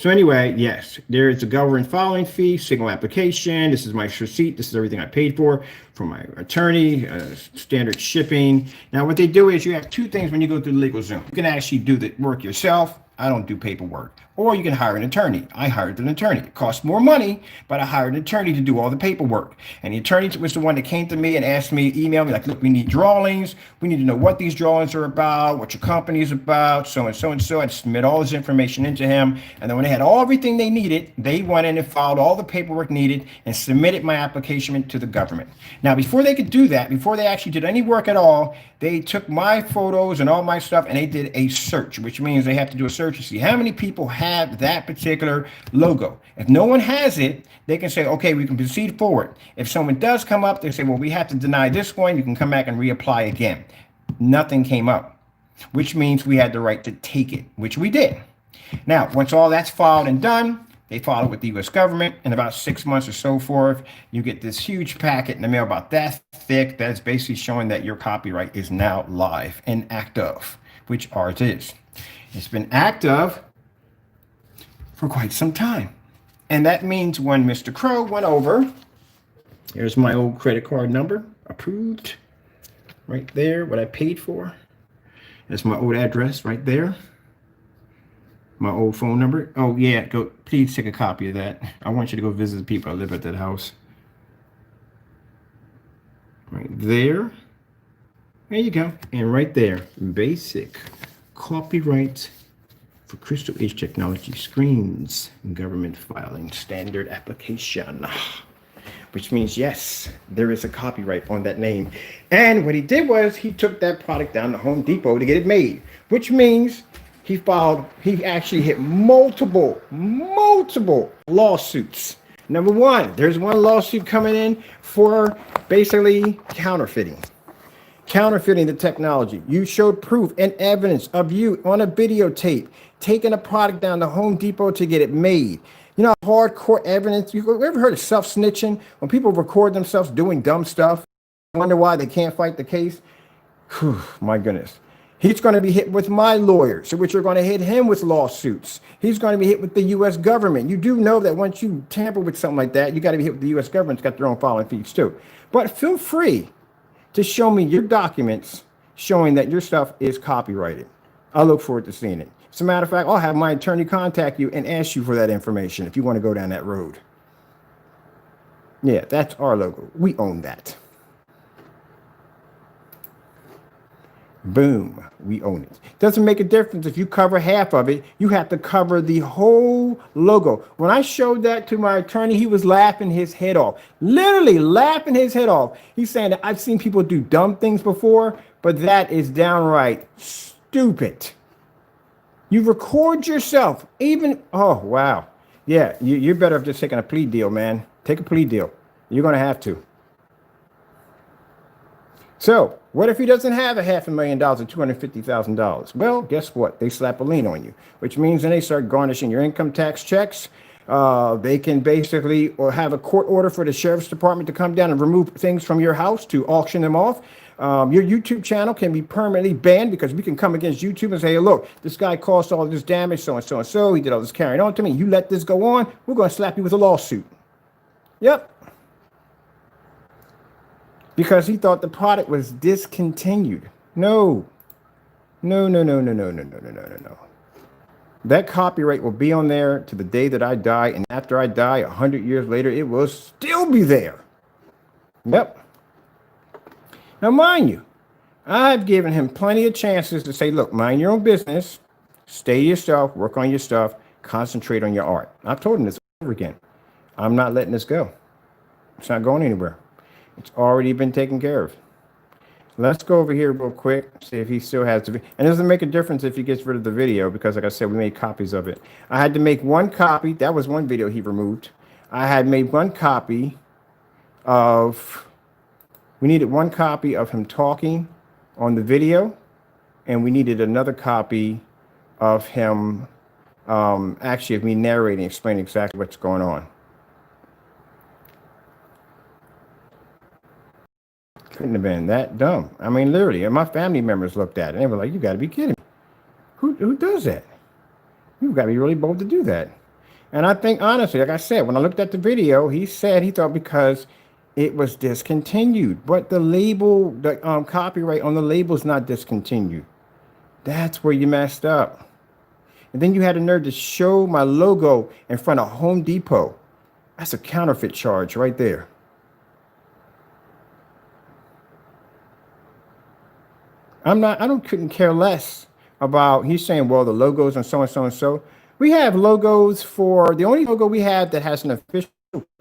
So anyway, yes, there is a government filing fee, single application. This is my receipt. This is everything I paid for my attorney, standard shipping. Now, what they do is you have two things when you go through the LegalZoom. You can actually do the work yourself. I don't do paperwork. Or you can hire an attorney. I hired an attorney. It costs more money, but I hired an attorney to do all the paperwork. And the attorney was the one that came to me and asked me, emailed me, like, look, we need drawings. We need to know what these drawings are about, what your company is about, so and so and so. I'd submit all this information into him. And then when they had everything they needed, they went in and filed all the paperwork needed and submitted my application to the government. Now, before they could do that, before they actually did any work at all, they took my photos and all my stuff and they did a search, which means they have to do a search to see how many people have that particular logo. If no one has it, they can say, okay, we can proceed forward. If someone does come up, they say, well, we have to deny this one. You can come back and reapply again. Nothing came up, which means we had the right to take it, which we did. Now, once all that's filed and done, they file it with the U.S. government. In about 6 months or so forth, you get this huge packet in the mail about that thick. That's basically showing that your copyright is now live and active, which ours is. It's been active for quite some time. And that means when Mr. Crow went over, here's my old credit card number, approved, right there, what I paid for. That's my old address right there. My old phone number. Oh yeah, please take a copy of that. I want you to go visit the people that live at that house. Right there. There you go. And right there, basic copyright for Crystal Edge Technology screens, government filing, standard application. Which means, yes, there is a copyright on that name. And what he did was he took that product down to Home Depot to get it made, which means he actually hit multiple lawsuits. Number one, there's one lawsuit coming in for basically counterfeiting the technology. You showed proof and evidence of you on a videotape, taking a product down to Home Depot to get it made. You know, hardcore evidence. You ever heard of self-snitching? When people record themselves doing dumb stuff, wonder why they can't fight the case? Whew, my goodness. He's going to be hit with my lawyers, which are going to hit him with lawsuits. He's going to be hit with the U.S. government. You do know that once you tamper with something like that, you got to be hit with the U.S. government. It's got their own filing fees too. But feel free to show me your documents showing that your stuff is copyrighted. I look forward to seeing it. As a matter of fact, I'll have my attorney contact you and ask you for that information if you want to go down that road. Yeah, that's our logo. We own that. Boom, we own it. Doesn't make a difference if you cover half of it. You have to cover the whole logo. When I showed that to my attorney, he was laughing his head off. Literally laughing his head off. He's saying that I've seen people do dumb things before, but that is downright stupid. You record yourself, even, oh, wow. Yeah, you're better off just taking a plea deal, man. Take a plea deal. You're going to have to. So what if he doesn't have $500,000 or $250,000? Well, guess what? They slap a lien on you, which means then they start garnishing your income tax checks. They can basically or have a court order for the sheriff's department to come down and remove things from your house to auction them off. Your YouTube channel can be permanently banned because we can come against YouTube and say, hey, look, this guy caused all this damage, so and so and so. He did all this carrying on to me. You let this go on, we're going to slap you with a lawsuit. Yep. Because he thought the product was discontinued. No. That copyright will be on there to the day that I die. And after I die, 100 years later, it will still be there. Yep. Now, mind you, I've given him plenty of chances to say, look, mind your own business, stay yourself, work on your stuff, concentrate on your art. I've told him this over again. I'm not letting this go. It's not going anywhere. It's already been taken care of. Let's go over here real quick, see if he still has the video. And it doesn't make a difference if he gets rid of the video because, like I said, we made copies of it. I had to make one copy. That was one video he removed. I had made one copy of, we needed one copy of him talking on the video, and we needed another copy of him, actually of me narrating, explaining exactly what's going on. Couldn't have been that dumb. I mean, literally, and my family members looked at it and they were like, you got to be kidding me. Who does that? You've got to be really bold to do that. And I think honestly, like I said, when I looked at the video, he said he thought because it was discontinued, but the label, the copyright on the label is not discontinued. That's where you messed up. And then you had the nerve to show my logo in front of Home Depot. That's a counterfeit charge right there. Couldn't care less about, he's saying, well, the logos and so and so and so. We have logos for, the only logo we have that has an official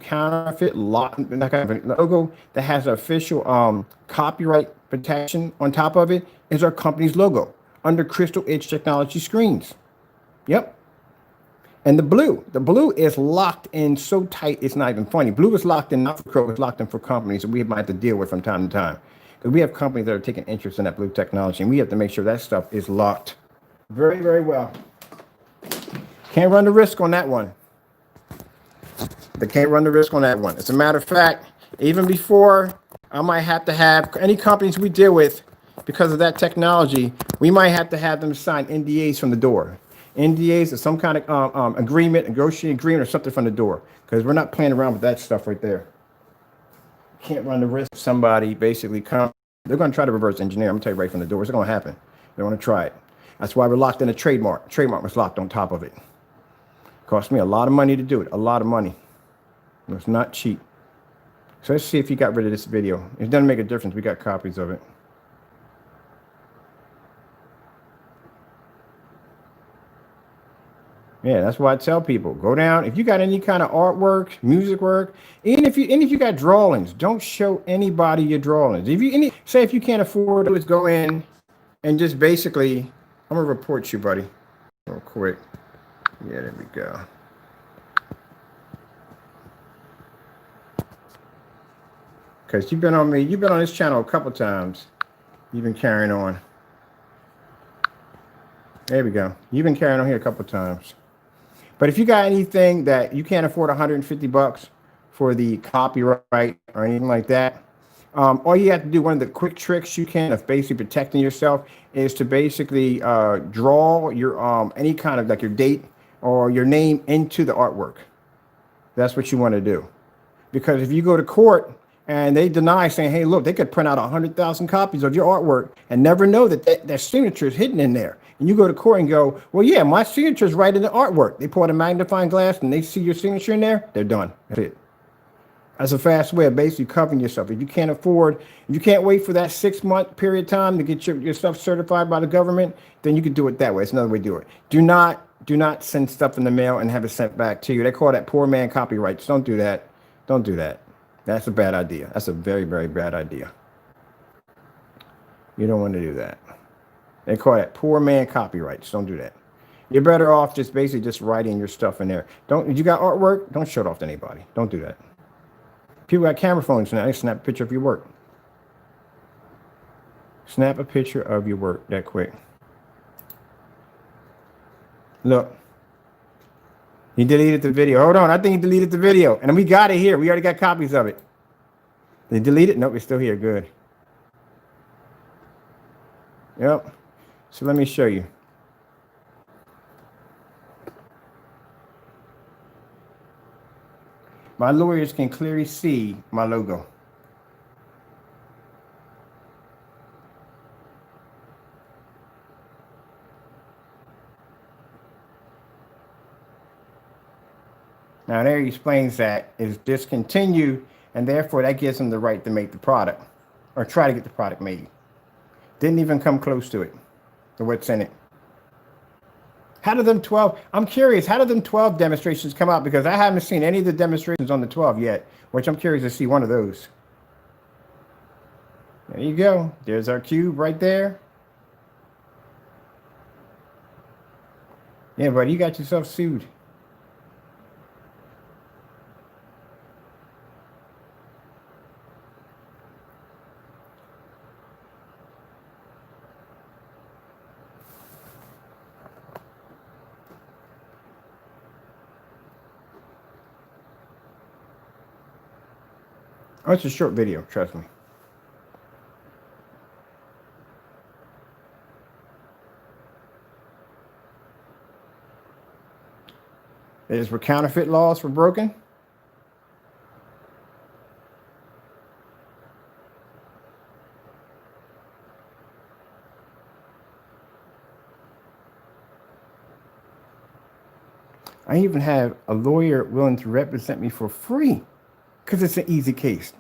counterfeit that kind of a logo that has an official copyright protection on top of it is our company's logo under Crystal Edge Technology screens. Yep. And the blue is locked in so tight, it's not even funny. Blue is locked in, not for Crow, it's locked in for companies that we might have to deal with from time to time. Because we have companies that are taking interest in that blue technology, and we have to make sure that stuff is locked very, very well. Can't run the risk on that one. They can't run the risk on that one. As a matter of fact, even before I might have to have any companies we deal with, because of that technology, we might have to have them sign NDAs from the door. NDAs or some kind of agreement, negotiating agreement or something from the door, because we're not playing around with that stuff right there. Can't run the risk of somebody basically come. They're going to try to reverse engineer. I'm going to tell you right from the door. It's going to happen. They're going to try it. That's why we're locked in a trademark. Trademark was locked on top of it. Cost me a lot of money to do it. A lot of money. It's not cheap. So let's see if he got rid of this video. It doesn't make a difference. We got copies of it. Yeah, that's why I tell people, go down. If you got any kind of artwork, music work, even if you got drawings, don't show anybody your drawings. If you can't afford to go in and just basically, I'm gonna report you, buddy, real quick. Yeah, there we go. Because you've been on this channel a couple times. You've been carrying on. There we go. You've been carrying on here a couple times. But if you got anything that you can't afford $150 for the copyright or anything like that, all you have to do, one of the quick tricks you can of basically protecting yourself is to basically draw your any kind of like your date or your name into the artwork. That's what you want to do. Because if you go to court and they deny saying, hey, look, they could print out 100,000 copies of your artwork and never know that their signature is hidden in there. And you go to court and go, well, yeah, my signature is right in the artwork. They pour out a magnifying glass and they see your signature in there. They're done. That's it. That's a fast way of basically covering yourself. If you can't afford, if you can't wait for that 6-month period of time to get your stuff certified by the government, then you can do it that way. It's another way to do it. Do not send stuff in the mail and have it sent back to you. They call that poor man copyrights. Don't do that. Don't do that. That's a bad idea. That's a very, very bad idea. You don't want to do that. They call that poor man copyrights. Don't do that. You're better off just basically just writing your stuff in there. If you got artwork, don't show it off to anybody. Don't do that. People got camera phones now. They snap a picture of your work. Snap a picture of your work that quick. Look. He deleted the video. Hold on. I think he deleted the video. And we got it here. We already got copies of it. Did he delete it? Nope, it's still here. Good. Yep. So let me show you. My lawyers can clearly see my logo. Now there he explains that is discontinued, and therefore that gives them the right to make the product or try to get the product made. Didn't even come close to it, to what's in it. How did them 12, I'm curious, how did them 12 demonstrations come out? Because I haven't seen any of the demonstrations on the 12 yet, which I'm curious to see one of those. There you go. There's our cube right there. Yeah, buddy, you got yourself sued. Oh, it's a short video, trust me. Is where counterfeit laws were broken. I even have a lawyer willing to represent me for free because it's an easy case.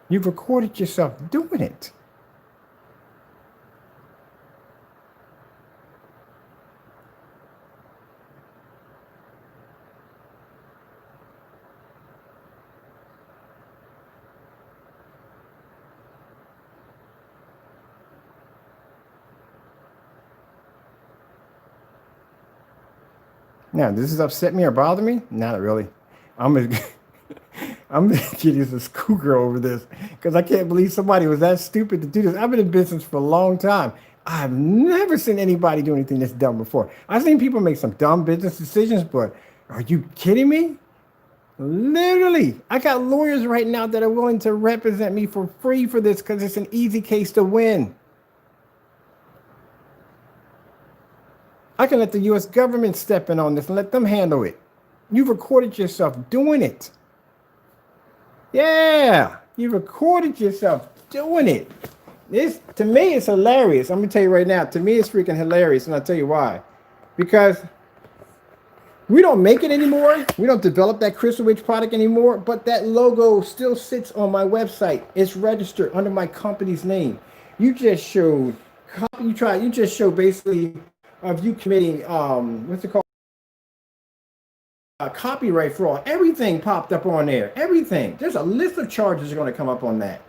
You've recorded yourself doing it. Now, does this upset me or bother me? Not really. I'm gonna, I'm gonna get you a schoolgirl over this because I can't believe somebody was that stupid to do this. I've been in business for a long time. I've never seen anybody do anything this dumb before. I've seen people make some dumb business decisions, but are you kidding me? Literally, I got lawyers right now that are willing to represent me for free for this because it's an easy case to win. I can let the U.S. government step in on this and let them handle it. You've recorded yourself doing it. Yeah, you recorded yourself doing it. This, to me, it's hilarious. I'm going to tell you right now, to me, it's freaking hilarious, and I'll tell you why. Because we don't make it anymore. We don't develop that Crystal Witch product anymore, but that logo still sits on my website. It's registered under my company's name. You just showed, you just showed basically of you committing, what's it called? Copyright fraud. Everything popped up on there. Everything. There's a list of charges that are going to come up on that.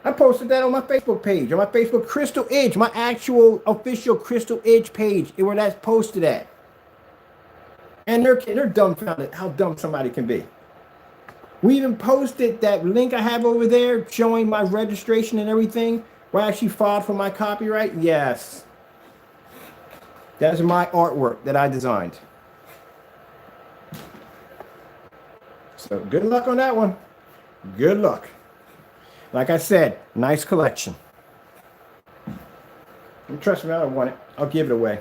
I posted that on my Facebook page, on my Facebook Crystal Edge, my actual official Crystal Edge page, where that's posted at. And they're dumbfounded how dumb somebody can be. We even posted that link I have over there showing my registration and everything, where I actually filed for my copyright. Yes. That's my artwork that I designed. So good luck on that one. Good luck. Like I said, nice collection. And trust me, I don't want it. I'll give it away.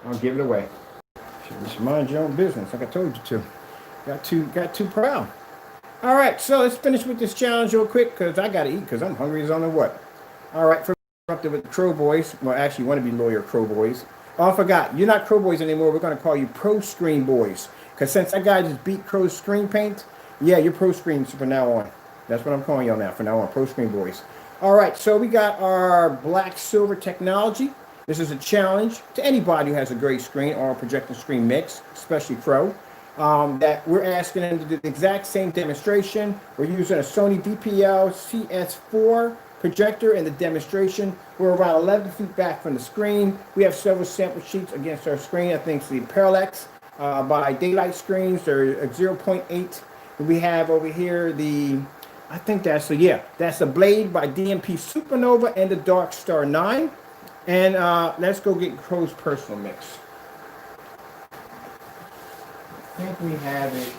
I'll give it away. Just mind your own business, like I told you to. Got too proud. All right, so let's finish with this challenge real quick because I got to eat because I'm hungry as I don't know what. All right, first up with the Crow Boys. Well, actually, you want to be lawyer Crow Boys. Oh, I forgot. You're not Crow Boys anymore. We're going to call you Pro Screen Boys. Because since that guy just beat Crow Screen Paint, yeah, you're Pro Screens from now on. That's what I'm calling y'all now from now on, Pro Screen Boys. All right, so we got our black silver technology. This is a challenge to anybody who has a gray screen or a projector screen mix, especially Crow, that we're asking them to do the exact same demonstration. We're using a Sony DPL CS4 projector in the demonstration. We're around 11 feet back from the screen. We have several sample sheets against our screen. I think it's the Parallax by Daylight Screens. They're 0.8. We have over here the, I think that's the, yeah, that's the Blade by DMP Supernova and the Dark Star 9. And let's go get Crow's personal mix. I think we have it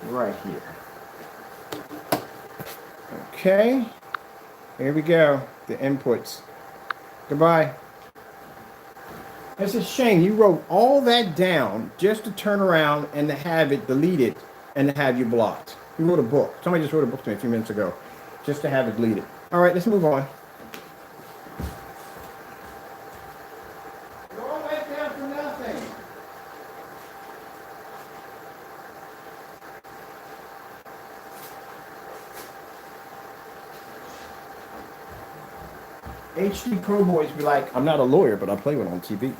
right here. Okay. Here we go. The inputs. Goodbye. It's a shame you wrote all that down just to turn around and to have it deleted and to have you blocked. You wrote a book. Somebody just wrote a book to me a few minutes ago just to have it deleted. All right, let's move on. All that down for nothing. HD Pro Boys be like, I'm not a lawyer, but I play one on TV.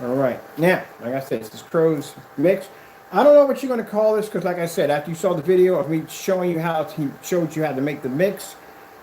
All right. Now, like I said, it's this Crow's mix. I don't know what you're going to call this because, like I said, after you saw the video of me showing you how he showed you how to make the mix,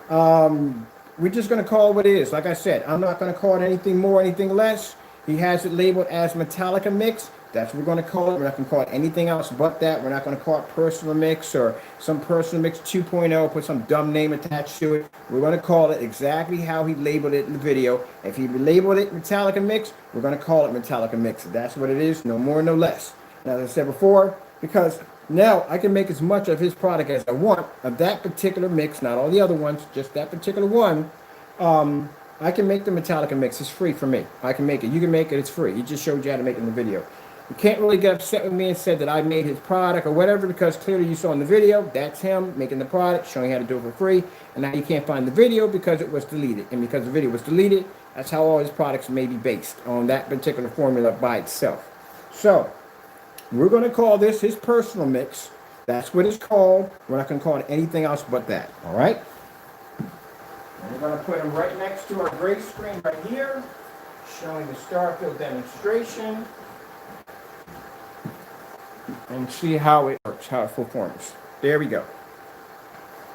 we're just going to call it what it is. Like I said, I'm not going to call it anything more, anything less. He has it labeled as Metallica Mix. That's what we're going to call it. We're not going to call it anything else but that. We're not going to call it Personal Mix or some Personal Mix 2.0, put some dumb name attached to it. We're going to call it exactly how he labeled it in the video. If he labeled it Metallica Mix, we're going to call it Metallica Mix. That's what it is, no more, no less. Now, as I said before, because now I can make as much of his product as I want of that particular mix, not all the other ones, just that particular one. I can make the Metallica mix. It's free for me. I can make it. You can make it. It's free. He just showed you how to make it in the video. You can't really get upset with me and said that I made his product or whatever, because clearly you saw in the video, that's him making the product, showing how to do it for free. And now you can't find the video because it was deleted. And because the video was deleted, that's how all his products may be based, on that particular formula by itself. So we're going to call this his personal mix. That's what it's called. We're not going to call it anything else but that. All right? And we're going to put him right next to our gray screen right here, showing the Starfield demonstration. And see how it works, how it performs. There we go.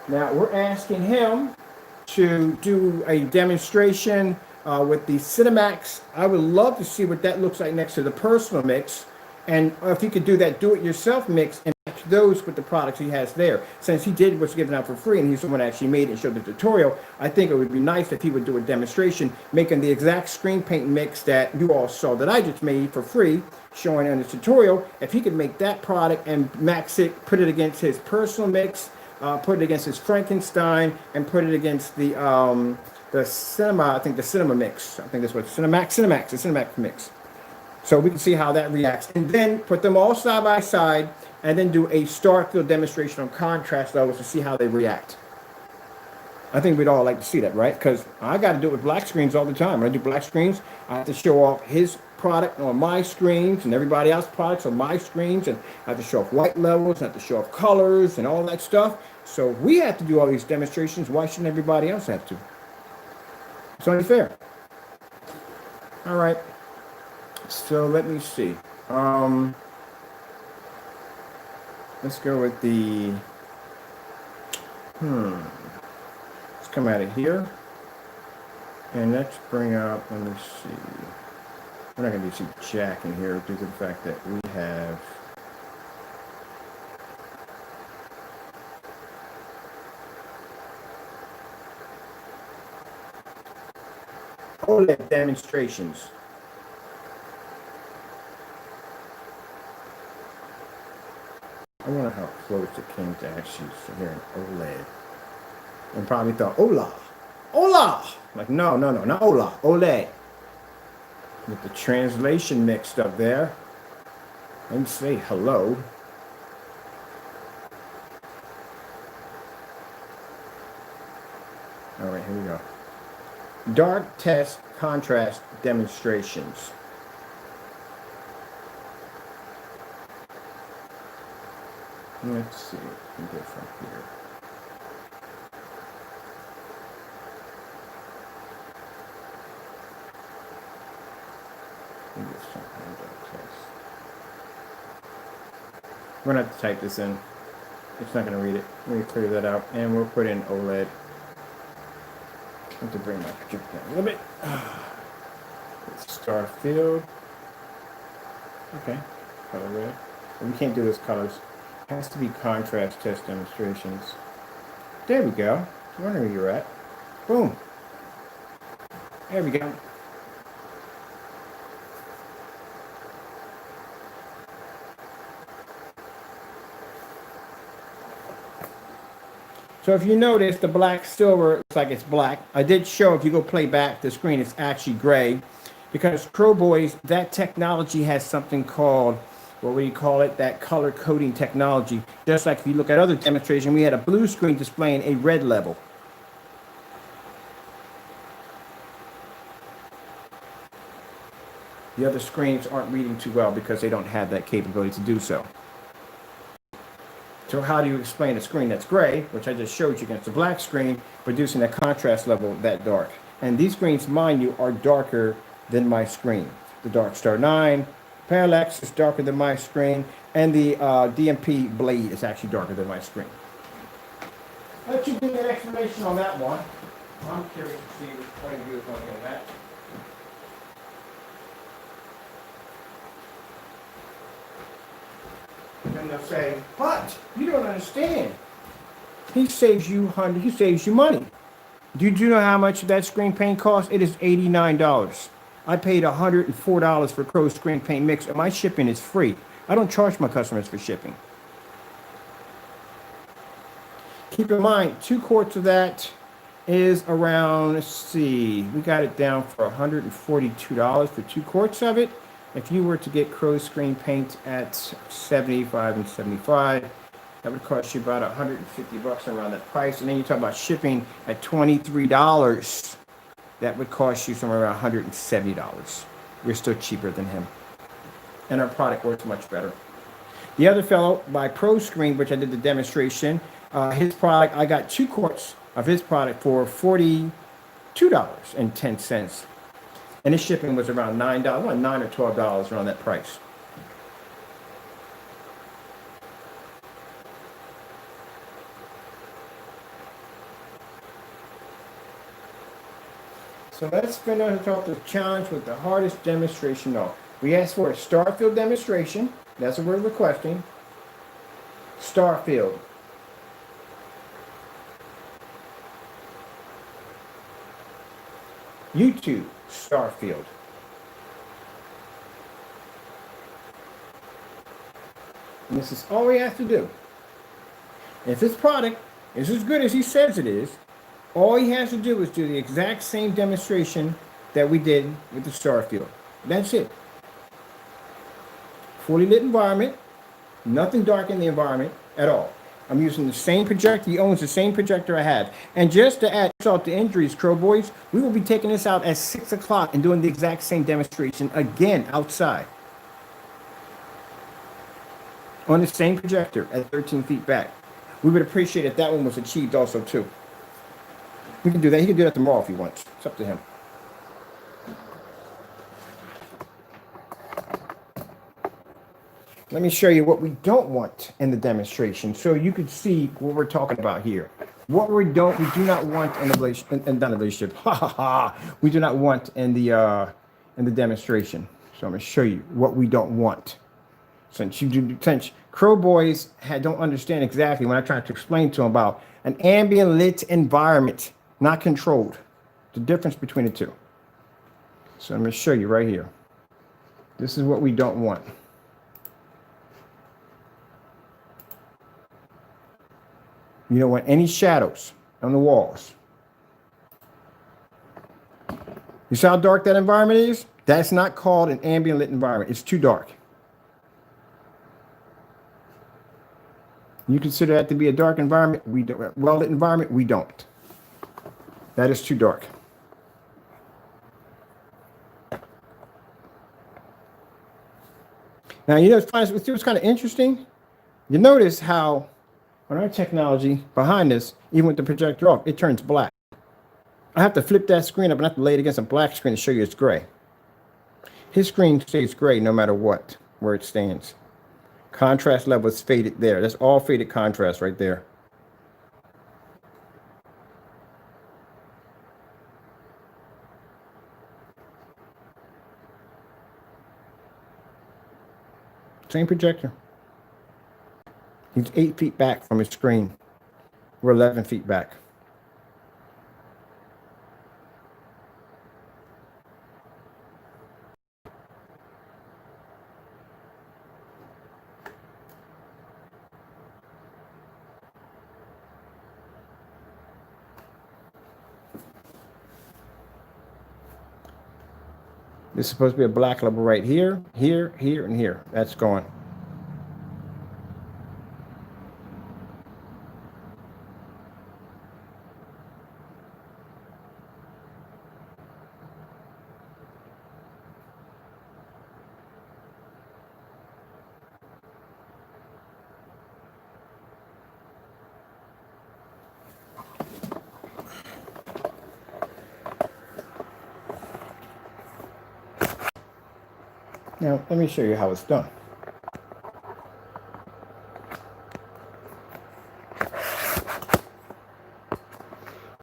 Now we're asking him to do a demonstration with the Cinemax. I would love to see what that looks like next to the personal mix. And if you could do that do-it-yourself mix and match those with the products he has there. Since he did what's given out for free and he's the one that actually made it and showed the tutorial, I think it would be nice if he would do a demonstration making the exact screen paint mix that you all saw that I just made for free, showing in the tutorial. If he could make that product and max it, put it against his personal mix, put it against his Frankenstein, and put it against the cinema, I think the cinema mix. I think that's what the Cinemax mix. So we can see how that reacts. And then put them all side by side and then do a Starfield demonstration on contrast levels to see how they react. I think we'd all like to see that, right? Because I got to do it with black screens all the time. When I do black screens, I have to show off his product on my screens and everybody else's products on my screens. And I have to show off white levels, and I have to show off colors and all that stuff. So if we have to do all these demonstrations, why shouldn't everybody else have to? It's only fair. All right. So let me see. Let's go with the, let's come out of here. And let's bring up, let me see. We're not going to do jack in here due to the fact that we have OLED demonstrations. I wonder how close it came to actually hearing OLED. And probably thought, Ola! Ola! Like, no, not Ola, OLED. With the translation mixed up there. Let me say hello. All right, here we go. Dark test contrast demonstrations. Let's see what we can get from here. We're going to have to type this in. It's not going to read it. Let me clear that out. And we'll put in OLED. I have to bring my projector down a little bit. It's Starfield. Okay. Color red. We can't do this colors. It has to be contrast test demonstrations. There we go. I wonder where you're at. Boom. There we go. So if you notice, the black silver looks like it's black. I did show, if you go play back the screen, it's actually gray. Because Crow Boys, that technology has something called, what would you call it? That color coding technology. Just like if you look at other demonstrations, we had a blue screen displaying a red level. The other screens aren't reading too well because they don't have that capability to do so. So how do you explain a screen that's gray, which I just showed you against a black screen, producing a contrast level that dark? And these screens, mind you, are darker than my screen. The Dark Star 9 Parallax is darker than my screen, and the DMP Blade is actually darker than my screen. I'll let you give me an explanation on that one. I'm curious to see which point of view is going to get that. And they'll say, but you don't understand. He saves you money. Do you know how much that screen paint costs? It is $89. I paid $104 for Crow's screen paint mix, and my shipping is free. I don't charge my customers for shipping. Keep in mind, 2 quarts of that is around, let's see, we got it down for $142 for 2 quarts of it. If you were to get Crow screen paint at 75 and 75, that would cost you about 150 bucks around that price. And then you talk about shipping at $23. That would cost you somewhere around $170. We're still cheaper than him. And our product works much better. The other fellow by Pro Screen, which I did the demonstration, his product, I got 2 quarts of his product for $42.10. And his shipping was around $9, $9 or $12 around that price. So let's finish off the challenge with the hardest demonstration though. We asked for a star field demonstration. That's what we're requesting. Star field. YouTube star field. And this is all we have to do. If his product is as good as he says it is, all he has to do is do the exact same demonstration that we did with the star field. That's it. Fully lit environment, nothing dark in the environment at all. I'm using the same projector. He owns the same projector I have. And just to add salt to injuries, Crow Boys, we will be taking this out at 6 o'clock and doing the exact same demonstration again outside. On the same projector at 13 feet back. We would appreciate if that one was achieved also too. We can do that. He can do that tomorrow if he wants. It's up to him. Let me show you what we don't want in the demonstration so you can see what we're talking about here. What we do not want in the relationship. We do not want in the demonstration. So I'm going to show you what we don't want. Since Crow Boys don't understand exactly when I try to explain to them about an ambient lit environment, not controlled. The difference between the two. So I'm going to show you right here. This is what we don't want. You don't want any shadows on the walls. You see how dark that environment is? That's not called an ambient lit environment. It's too dark. You consider that to be a dark environment? We don't. Well-lit environment? We don't. That is too dark. Now, you know what's kind of interesting? You notice how on our technology behind this, even with the projector off, it turns black. I have to flip that screen up and I have to lay it against a black screen to show you it's gray. His screen stays gray no matter what, where it stands. Contrast level is faded there. That's all faded contrast right there. Same projector. He's 8 feet back from his screen. We're 11 feet back. This is supposed to be a black level right here, here, here, and here. That's gone. Now, let me show you how it's done.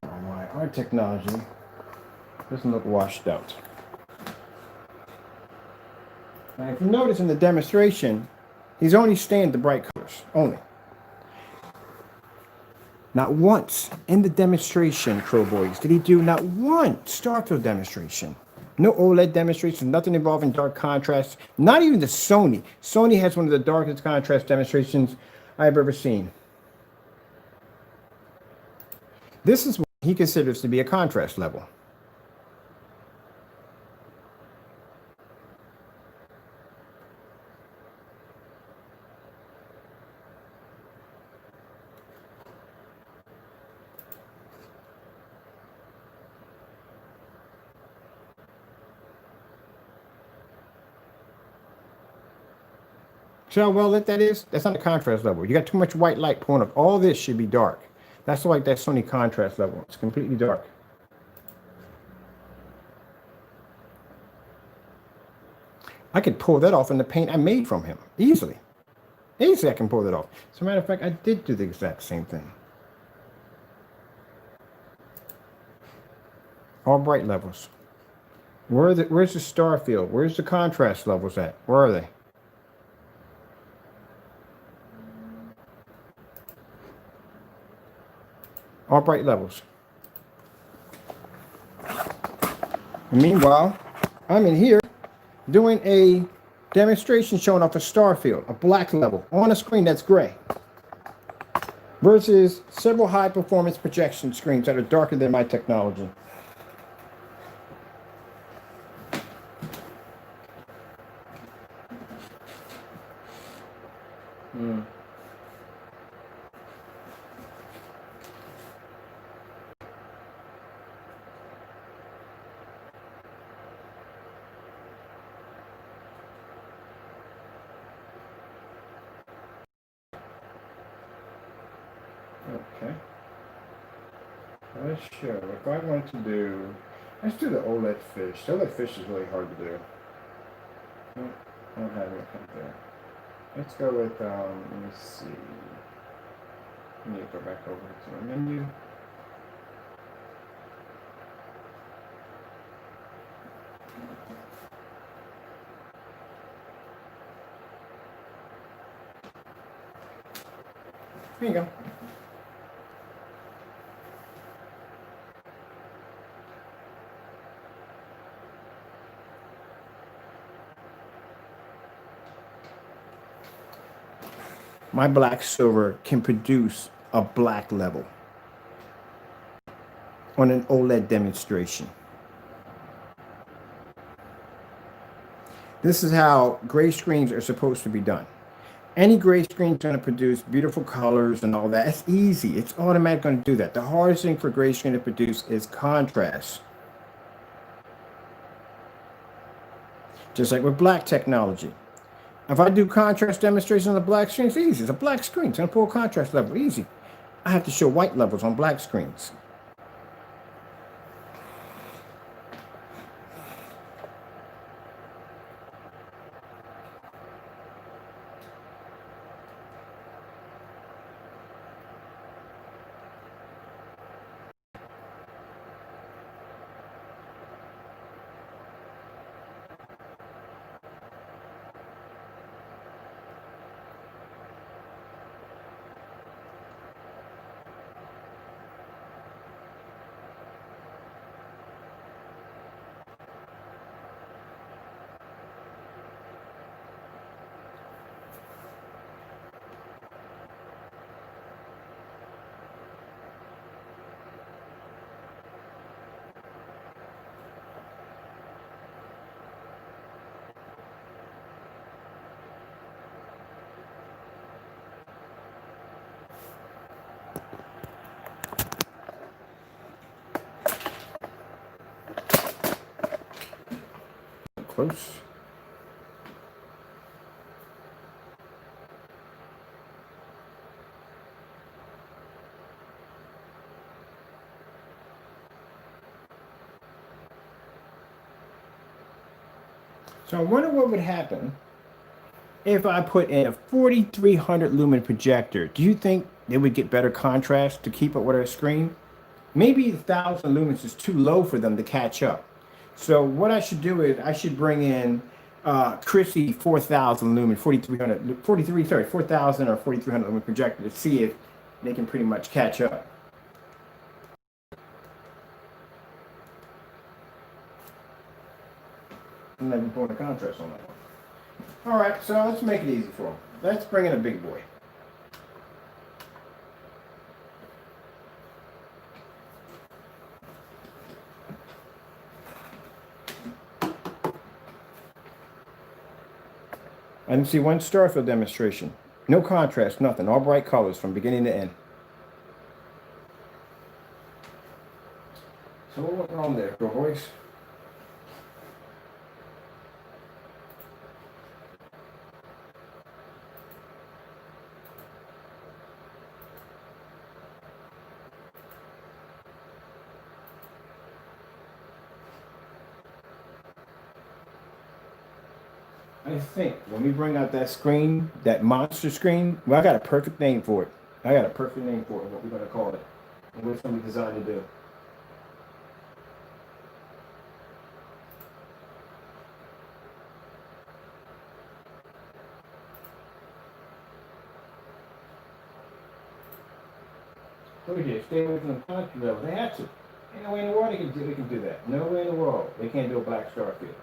Our technology doesn't look washed out. Now, if you notice in the demonstration, he's only staying the bright colors, only. Not once in the demonstration, Crow Boys, did he do not one Starfield demonstration. No OLED demonstrations, nothing involving dark contrast, not even the Sony. Sony has one of the darkest contrast demonstrations I've ever seen. This is he considers to be a contrast level. See how well lit that is? That's not a contrast level. You got too much white light pulling up. All this should be dark. That's like that Sony contrast level. It's completely dark. I could pull that off in the paint I made from him. Easily. Easily I can pull that off. As a matter of fact, I did do the exact same thing. All bright levels. Where's the star field? Where's the contrast levels at? Where are they? All bright levels. And meanwhile, I'm in here doing a demonstration showing off a star field, a black level, on a screen that's gray, versus several high-performance projection screens that are darker than my technology. Okay. Let's show. If I want to do, let's do the OLED fish. The OLED fish is really hard to do. No, I don't have it up there. Let's go with, let me see. I need to go back over to the menu. Here you go. My black silver can produce a black level on an OLED demonstration. This is how gray screens are supposed to be done. Any gray screen is going to produce beautiful colors and all that. It's easy. It's automatic going to do that. The hardest thing for gray screen to produce is contrast. Just like with black technology. If I do contrast demonstrations on the black screen, it's easy. It's a black screen. It's going to pull a contrast level. Easy. I have to show white levels on black screens. Close. So I wonder what would happen if I put in a 4300 lumen projector. Do you think they would get better contrast to keep up with our screen? Maybe 1000 lumens is too low for them to catch up. So what I should do is I should bring in Chrissy 4000 lumen, 4300, 4000 or 4300 lumen projector to see if they can pretty much catch up. And then put a contrast on that one. All right, so let's make it easy for them. Let's bring in a big boy. I didn't see one star field demonstration. No contrast, nothing. All bright colors from beginning to end. So what went on there, girl boys? I think when we bring out that screen, that monster screen, well, I got a perfect name for it. I got a perfect name for it, what we're going to call it, and what it's going to be designed to do. Look at this, stay away from the country level. They have to. Ain't no way in the world they can do that. No way in the world they can't do a black star field.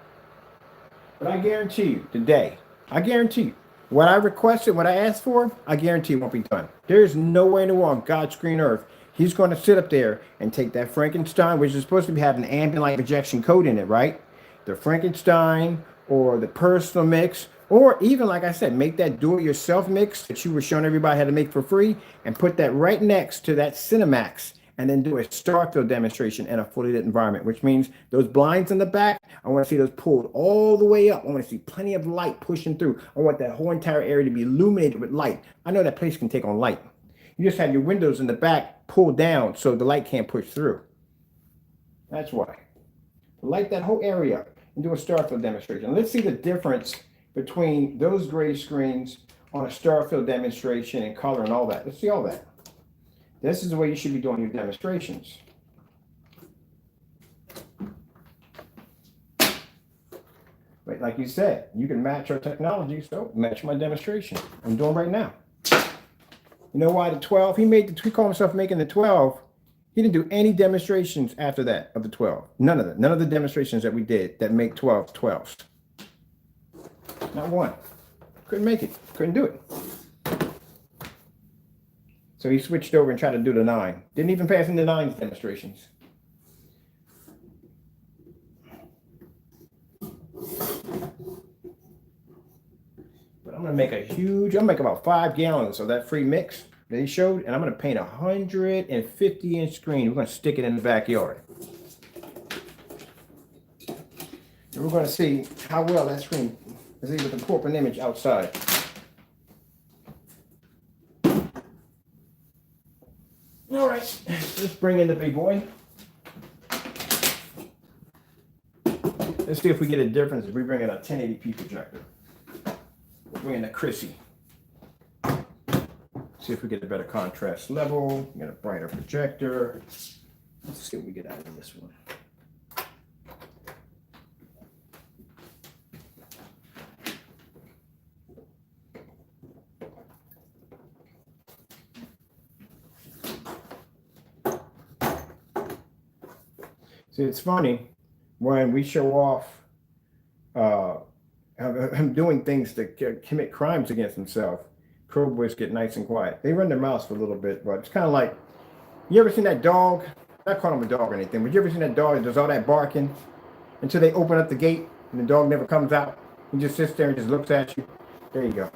But I guarantee you, today, I guarantee you, what I requested, what I asked for, I guarantee it won't be done. There's no way in the world on God's green earth he's going to sit up there and take that Frankenstein, which is supposed to be having an ambient light projection code in it, right? The Frankenstein or the personal mix, or even, like I said, make that do-it-yourself mix that you were showing everybody how to make for free and put that right next to that Cinemax and then do a star field demonstration in a fully lit environment, which means those blinds in the back, I want to see those pulled all the way up. I want to see plenty of light pushing through. I want that whole entire area to be illuminated with light. I know that place can take on light. You just have your windows in the back pulled down so the light can't push through. That's why. Light that whole area up and do a star field demonstration. Let's see the difference between those gray screens on a star field demonstration and color and all that. Let's see all that. This is the way you should be doing your demonstrations. But like you said, you can match our technology, so match my demonstration. I'm doing right now. You know why the 12? He called himself making the 12. He didn't do any demonstrations after that of the 12. None of them. None of the demonstrations that we did that make 12s. Not one. Couldn't make it. Couldn't do it. So he switched over and tried to do the 9. Didn't even pass in the 9 demonstrations. But I'm going to make I'm going to make about 5 gallons of that free mix that he showed. And I'm going to paint a 150-inch screen. We're going to stick it in the backyard. And we're going to see how well that screen is able to incorporate an image outside. All right, let's bring in the big boy. Let's see if we get a difference if we bring in a 1080p projector. We'll bring in a Chrissy. See if we get a better contrast level, get a brighter projector. Let's see what we get out of this one. See, it's funny when we show off him doing things to commit crimes against himself. Crow boys get nice and quiet. They run their mouths for a little bit, but it's kind of like, you ever seen that dog? Not calling him a dog or anything, but you ever seen that dog that does all that barking until they open up the gate and the dog never comes out? He just sits there and just looks at you. There you go.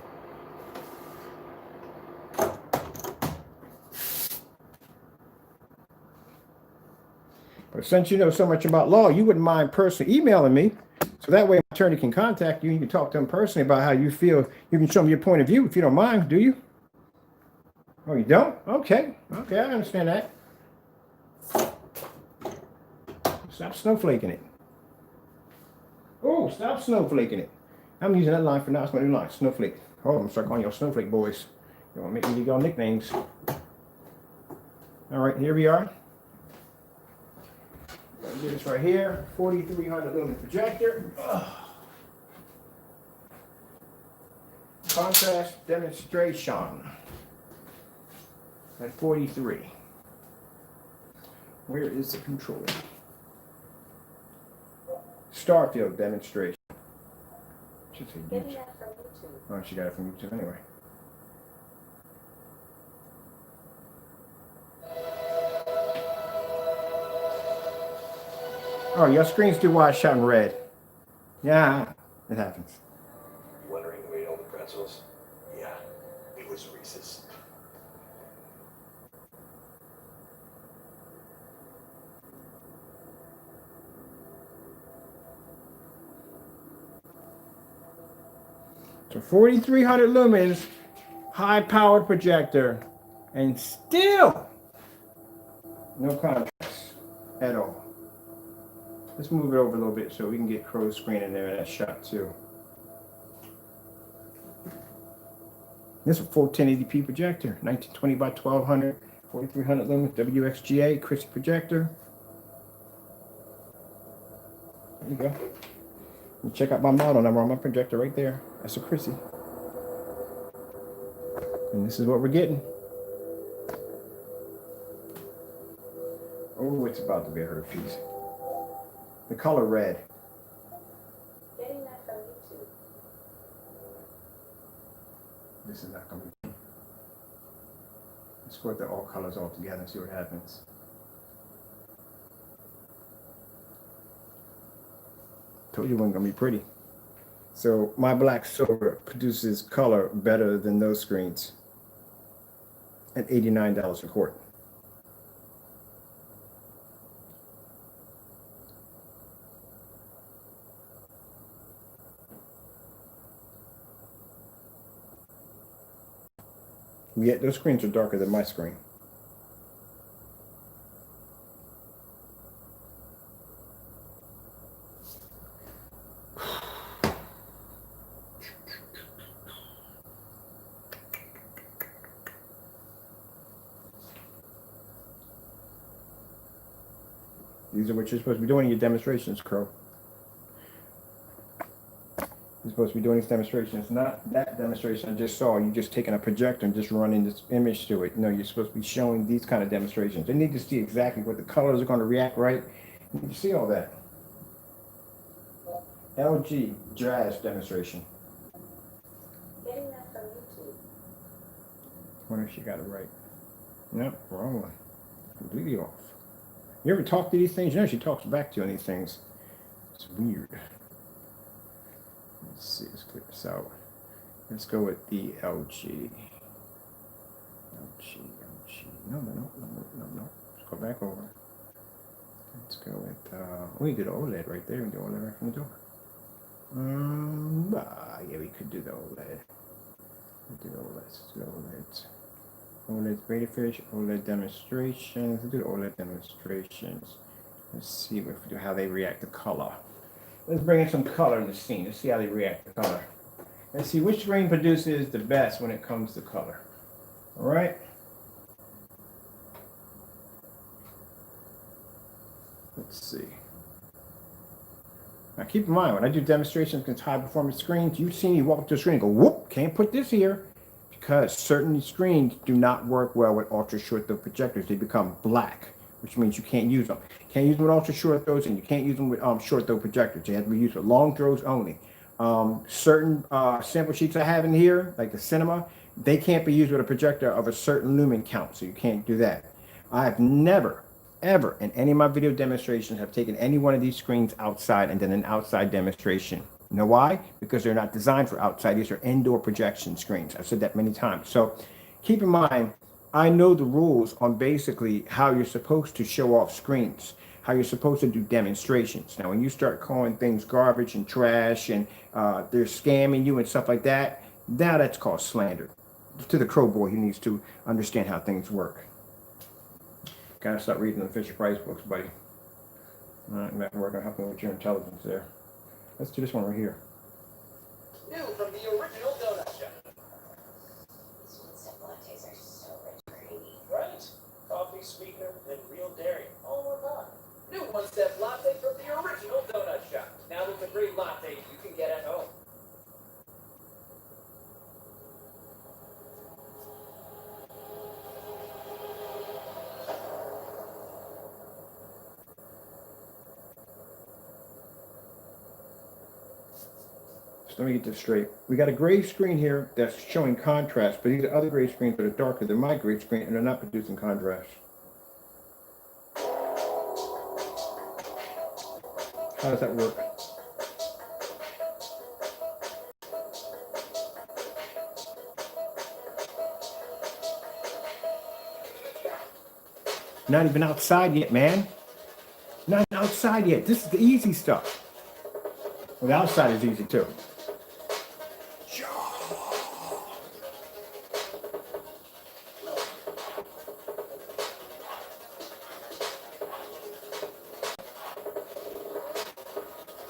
But since you know so much about law, you wouldn't mind personally emailing me. So that way my attorney can contact you. You can talk to him personally about how you feel. You can show me your point of view if you don't mind, do you? Oh, you don't? Okay. Okay, I understand that. Stop snowflaking it. Oh, stop snowflaking it. I'm using that line for now. It's my new line, snowflake. Oh, I'm going to start calling y'all snowflake boys. You want to make me give y'all nicknames. All right, here we are. Do this right here, 4300 lumen projector. Contrast demonstration at 43. Where is the controller? Starfield demonstration. Should say YouTube. Oh, she got it from YouTube anyway. Oh, your screens do wash out in red. Yeah, it happens. Wondering where all the pretzels. Yeah, it was Reese's. So 4,300 lumens, high-powered projector, and still no contrast at all. Let's move it over a little bit so we can get Crow's screen in there in that shot too. This is a full 1080p projector, 1920 by 1200, 4,300 lumens, WXGA, crystal projector. There you go. You check out my model number on my projector right there. That's a Chrissy. And this is what we're getting. Oh, it's about to be a hurt piece. The color red. Getting that from YouTube. This is not going to be. Let's go with the all colors all together and see what happens. Told you it wasn't going to be pretty. So my black silver produces color better than those screens at $89 a quart. Yet those screens are darker than my screen. These are what you're supposed to be doing in your demonstrations, Crow. You're supposed to be doing these demonstrations, not that demonstration I just saw. You just taking a projector and just running this image to it. No, you're supposed to be showing these kind of demonstrations. They need to see exactly what the colors are going to react right. You need to see all that. LG Jazz demonstration. Getting that from YouTube. Wonder if she got it right. Nope, wrong one. Completely off. You ever talk to these things? You know she talks back to you on these things. It's weird. Let's see, let's clear this out. Let's go with the LG. No. Let's go back over. Let's go with, we did OLED right there. We did OLED right from the door. Yeah, we could do the OLED. Let's do OLED. Let's do OLED. OLED beta fish, OLED demonstrations. Let's do OLED demonstrations. Let's see how they react to color. Let's bring in some color in the scene. Let's see how they react to color. Let's see which screen produces the best when it comes to color. All right. Let's see. Now keep in mind, when I do demonstrations against high performance screens, you've seen me walk to the screen and go, whoop, can't put this here. Because certain screens do not work well with ultra short throw projectors. They become black, which means you can't use them. Can't use them with ultra short throws, and you can't use them with short throw projectors. They have to be used with long throws only. Certain sample sheets I have in here, like the cinema, they can't be used with a projector of a certain lumen count, so you can't do that. I have never, ever, in any of my video demonstrations, have taken any one of these screens outside and done an outside demonstration. You know why? Because they're not designed for outside. These are indoor projection screens. I've said that many times. So keep in mind, I know the rules on basically how you're supposed to show off screens, how you're supposed to do demonstrations. Now, when you start calling things garbage and trash and they're scamming you and stuff like that, now that's called slander. To the Crow boy, he needs to understand how things work. Gotta start reading the Fisher Price books, buddy. All right, Matt, we're gonna help you with your intelligence there. Let's do this one right here. New from the original donut shop. These one-step lattes are so rich and creamy. Right? Coffee, sweetener, and real dairy. All in one pot. New one-step latte from the original donut shop. Now with the great latte you can get at home. Let me get this straight. We got a gray screen here that's showing contrast, but these are other gray screens that are darker than my gray screen and they're not producing contrast. How does that work? Not even outside yet, man. Not outside yet. This is the easy stuff. Well, the outside is easy too.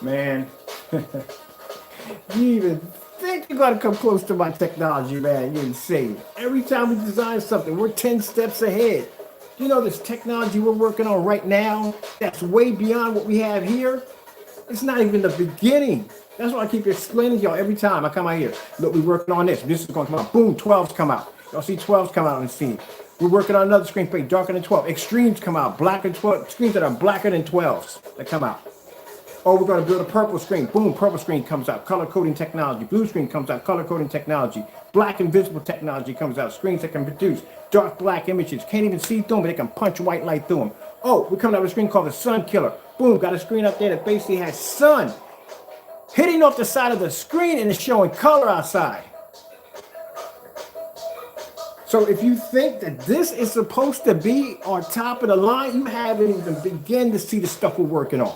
Man, you even think you gotta come close to my technology, man. You're insane. Every time we design something, we're 10 steps ahead. You know this technology we're working on right now that's way beyond what we have here? It's not even the beginning. That's why I keep explaining to y'all every time I come out here. Look, we're working on this. This is going to come out. Boom, 12s come out. Y'all see 12s come out on the scene. We're working on another screen plate, darker than 12. Extremes come out, blacker than 12. Screens that are blacker than 12s that come out. Oh, we're going to build a purple screen. Boom, purple screen comes out. Color coding technology. Blue screen comes out. Color coding technology. Black invisible technology comes out. Screens that can produce dark black images. Can't even see through them, but they can punch white light through them. Oh, we're coming out with a screen called the Sun Killer. Boom, got a screen up there that basically has sun hitting off the side of the screen and it's showing color outside. So if you think that this is supposed to be on top of the line, you haven't even begun to see the stuff we're working on.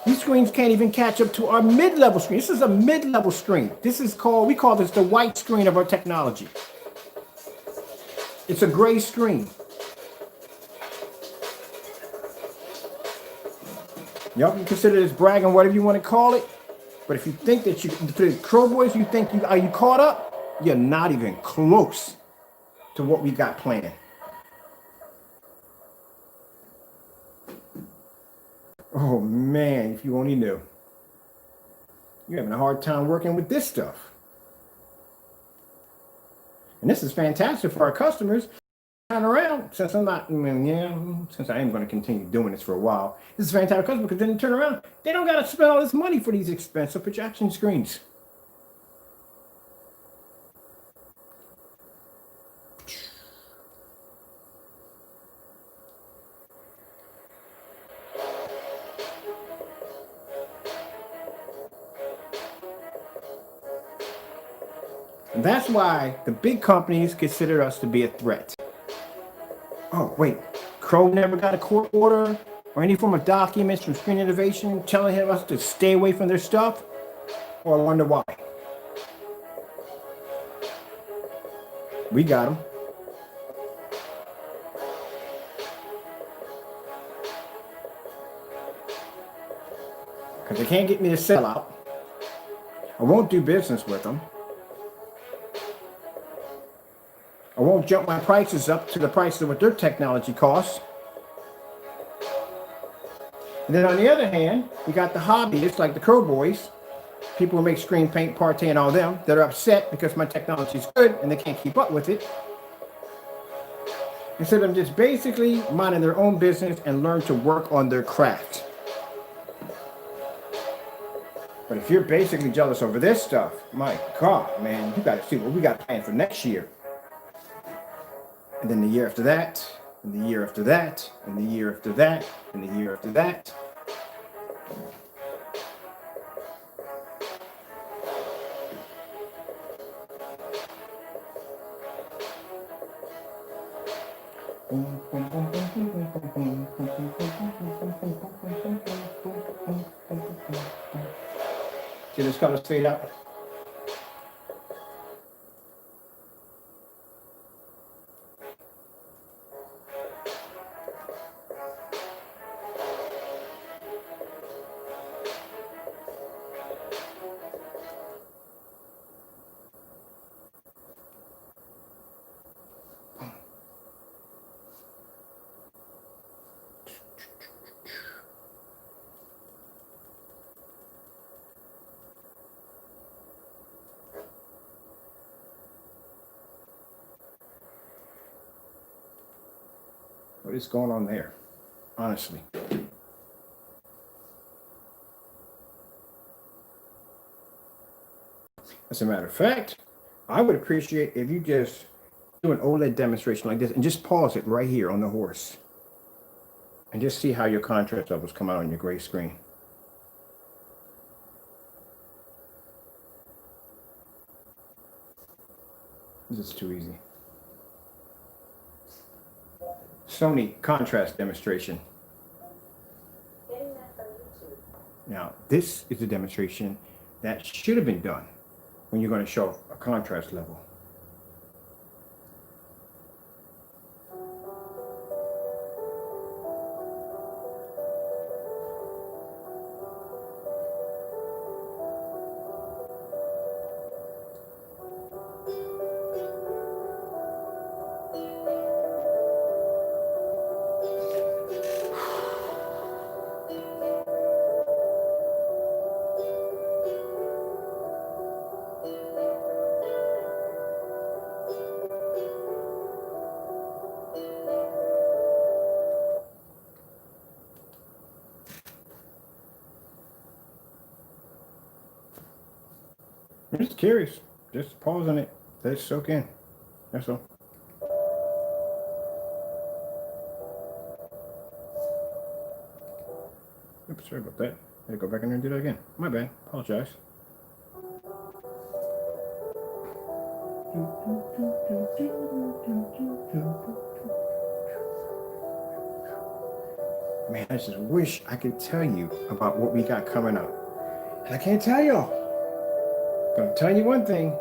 These screens can't even catch up to our mid-level screen. This is a mid-level screen. This is called, we call this the white screen of our technology. It's a gray screen. Y'all can consider this bragging, whatever you want to call it. But if you think that the Crow Boys, you think are you caught up? You're not even close to what we got planned. Oh man, if you only knew. You're having a hard time working with this stuff. And this is fantastic for our customers. Turn around, since I'm not, since I am going to continue doing this for a while, this is fantastic for customers because then they turn around, they don't got to spend all this money for these expensive projection screens. And that's why the big companies consider us to be a threat. Oh, wait, Crow never got a court order or any form of documents from Screen Innovation telling us to stay away from their stuff? Or I wonder why. We got them. Because they can't get me to sell out. I won't do business with them. I won't jump my prices up to the price of what their technology costs. And then on the other hand, we got the hobbyists like the Crow Boys, people who make screen paint, Partey, and all them, that are upset because my technology is good and they can't keep up with it. Instead of just basically minding their own business and learn to work on their craft. But if you're basically jealous over this stuff, my God, man, you got to see what we got planned for next year. And then the year after that, and the year after that, and the year after that, and the year after that. See this color fade out? What is going on there? Honestly. As a matter of fact, I would appreciate if you just do an OLED demonstration like this and just pause it right here on the horse. And just see how your contrast levels come out on your gray screen. This is too easy. Sony contrast demonstration. Getting that from YouTube. Now, this is a demonstration that should have been done when you're going to show a contrast level. I'm just curious. Just pausing it. Let it soak in. That's all. Oops, sorry about that. I had to go back in there and do that again. My bad. Apologize. Man, I just wish I could tell you about what we got coming up. And I can't tell y'all. But I'm telling you one thing.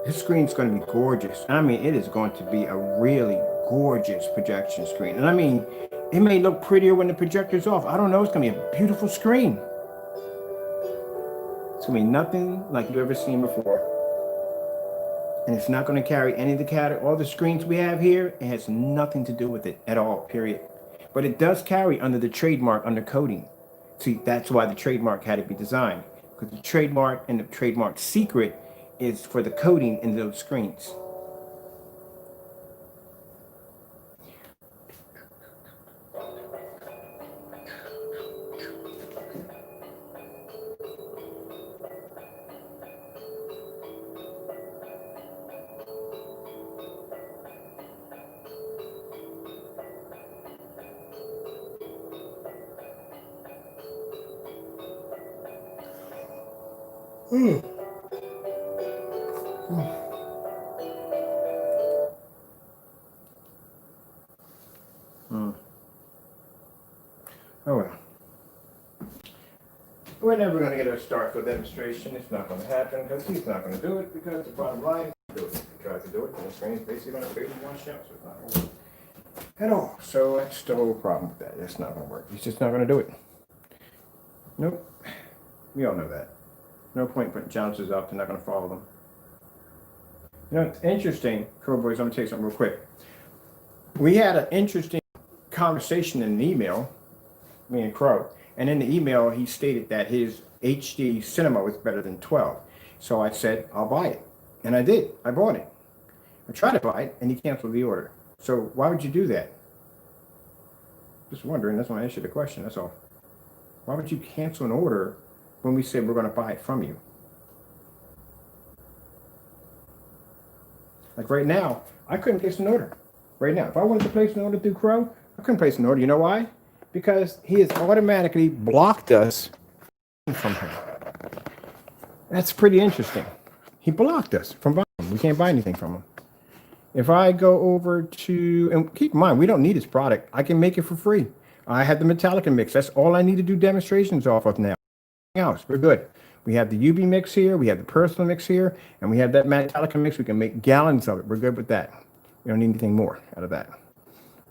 This screen's going to be gorgeous. I mean, it is going to be a really gorgeous projection screen. And I mean, it may look prettier when the projector's off. I don't know. It's going to be a beautiful screen. It's going to be nothing like you've ever seen before. And it's not going to carry any of the category. All the screens we have here, it has nothing to do with it at all, period. But it does carry under the trademark under coding. See, that's why the trademark had to be designed. Because the trademark and the trademark secret is for the coding in those screens. Mm. Oh well. We're never going to get a start for demonstration. It's not going to happen because he's not going to do it because the bottom line is if he tries to do it, then the screen is basically going to fade in one shot, so it's not going to work at all. So that's the whole problem with that. It's not going to work. He's just not going to do it. Nope. We all know that. No point putting challenges up. They're not going to follow them. You know, it's interesting, Crow Boys, I'm going to tell you something real quick. We had an interesting conversation in an email, me and Crow. And in the email, he stated that his HD cinema was better than 12. So I said, I'll buy it. And I did. I bought it. I tried to buy it, and he canceled the order. So why would you do that? Just wondering. That's why I asked you the question. That's all. Why would you cancel an order when we said we're going to buy it from you? Like right now, I couldn't place an order. Right now, if I wanted to place an order through Crow, I couldn't place an order. You know why? Because he has automatically blocked us from him. That's pretty interesting. He blocked us from buying him. We can't buy anything from him. If I go over to, and keep in mind, we don't need his product. I can make it for free. I have the Metallica mix. That's all I need to do demonstrations off of now. Else, we're good. We have the UB mix here. We have the personal mix here. And we have that Metallica mix. We can make gallons of it. We're good with that. We don't need anything more out of that.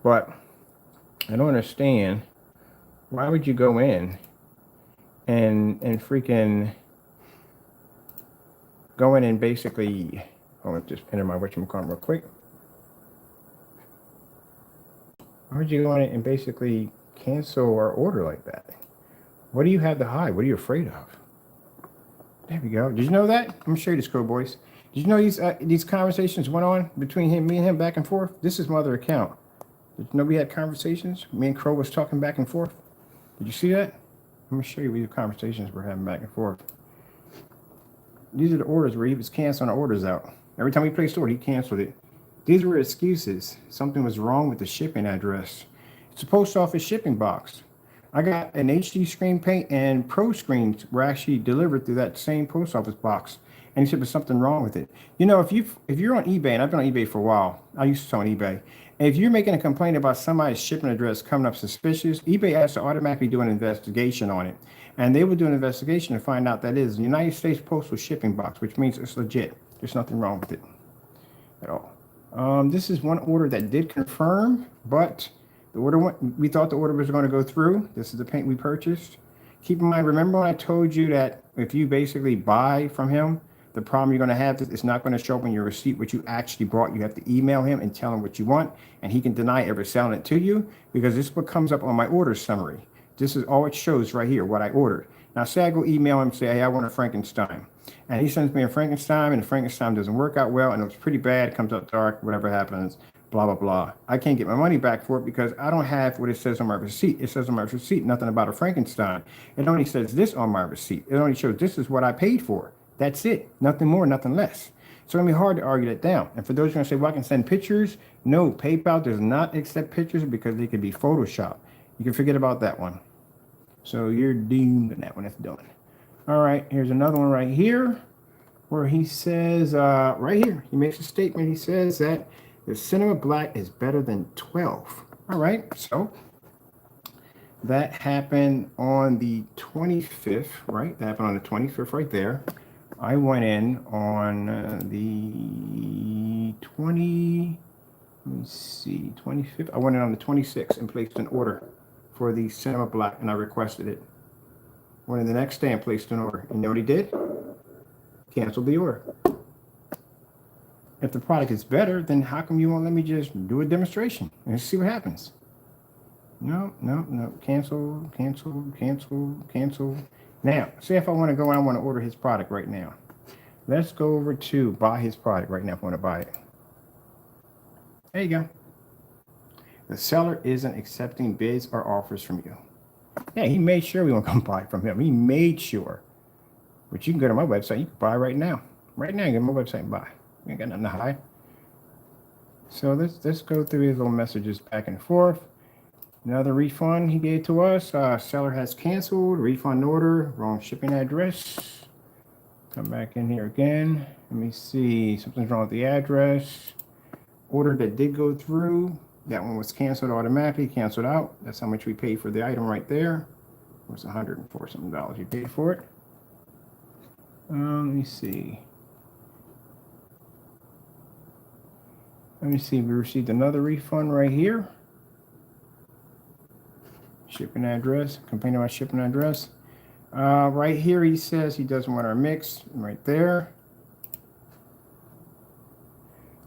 But I don't understand. Why would you go in and freaking go in and basically, hold on, just enter my whatchamacallit real quick. Why would you go in and basically cancel our order like that? What do you have to hide? What are you afraid of? There we go. Did you know that? I'm gonna show you this, Crow Boys. Did you know these conversations went on between me and him back and forth? This is my other account. Did you know we had conversations? Me and Crow was talking back and forth. Did you see that? Let me show you the conversations we're having back and forth. These are the orders where he was canceling our orders out. Every time we placed an order, he canceled it. These were excuses. Something was wrong with the shipping address. It's a post office shipping box. I got an HD screen paint and Pro screens were actually delivered through that same post office box. And he said, there's something wrong with it. You know, if you're on eBay, and I've been on eBay for a while, I used to sell on eBay. And if you're making a complaint about somebody's shipping address coming up suspicious, eBay has to automatically do an investigation on it. And they will do an investigation to find out that it is the United States Postal Shipping Box, which means it's legit. There's nothing wrong with it at all. This is one order that did confirm, but the order we thought the order was going to go through. This is the paint we purchased. Keep in mind, remember when I told you that if you basically buy from him, the problem you're going to have is it's not going to show up in your receipt what you actually bought. You have to email him and tell him what you want, and he can deny ever selling it to you, because this is what comes up on my order summary. This is all it shows right here, what I ordered. Now, say I go email him and say, hey, I want a Frankenstein. And he sends me a Frankenstein, and the Frankenstein doesn't work out well, and it was pretty bad, it comes out dark, whatever happens, blah, blah, blah. I can't get my money back for it because I don't have what it says on my receipt. It says on my receipt nothing about a Frankenstein. It only says this on my receipt. It only shows this is what I paid for. That's it. Nothing more, nothing less. So it's going to be hard to argue that down. And for those who are going to say, well, I can send pictures. No, PayPal does not accept pictures because they could be Photoshopped. You can forget about that one. So you're doomed on that one. That's done. All right, here's another one right here where he says, right here, he makes a statement. He says that the Cinema Black is better than 12. All right, so that happened on the 25th, right? That happened on the 25th right there. I went in on the 25th. I went in on the 26th and placed an order for the Cinema Black, and I requested it. Went in the next day and placed an order. And you know what he did? Canceled the order. If the product is better, then how come you won't let me just do a demonstration and see what happens? No. Cancel. Now, say if I want to go and I want to order his product right now. Let's go over to buy his product right now if I want to buy it. There you go. The seller isn't accepting bids or offers from you. Yeah, he made sure we won't come buy from him. He made sure. But you can go to my website. You can buy right now. Right now, you can go to my website and buy. You ain't got nothing to hide. So let's go through his little messages back and forth. Another refund he gave to us. Seller has canceled. Refund order. Wrong shipping address. Come back in here again. Let me see. Something's wrong with the address. Order that did go through. That one was canceled automatically. Canceled out. That's how much we paid for the item right there. It was $104 something you paid for it. Let me see. We received another refund right here. Shipping address. Complaining about shipping address. Right here, he says he doesn't want our mix. Right there.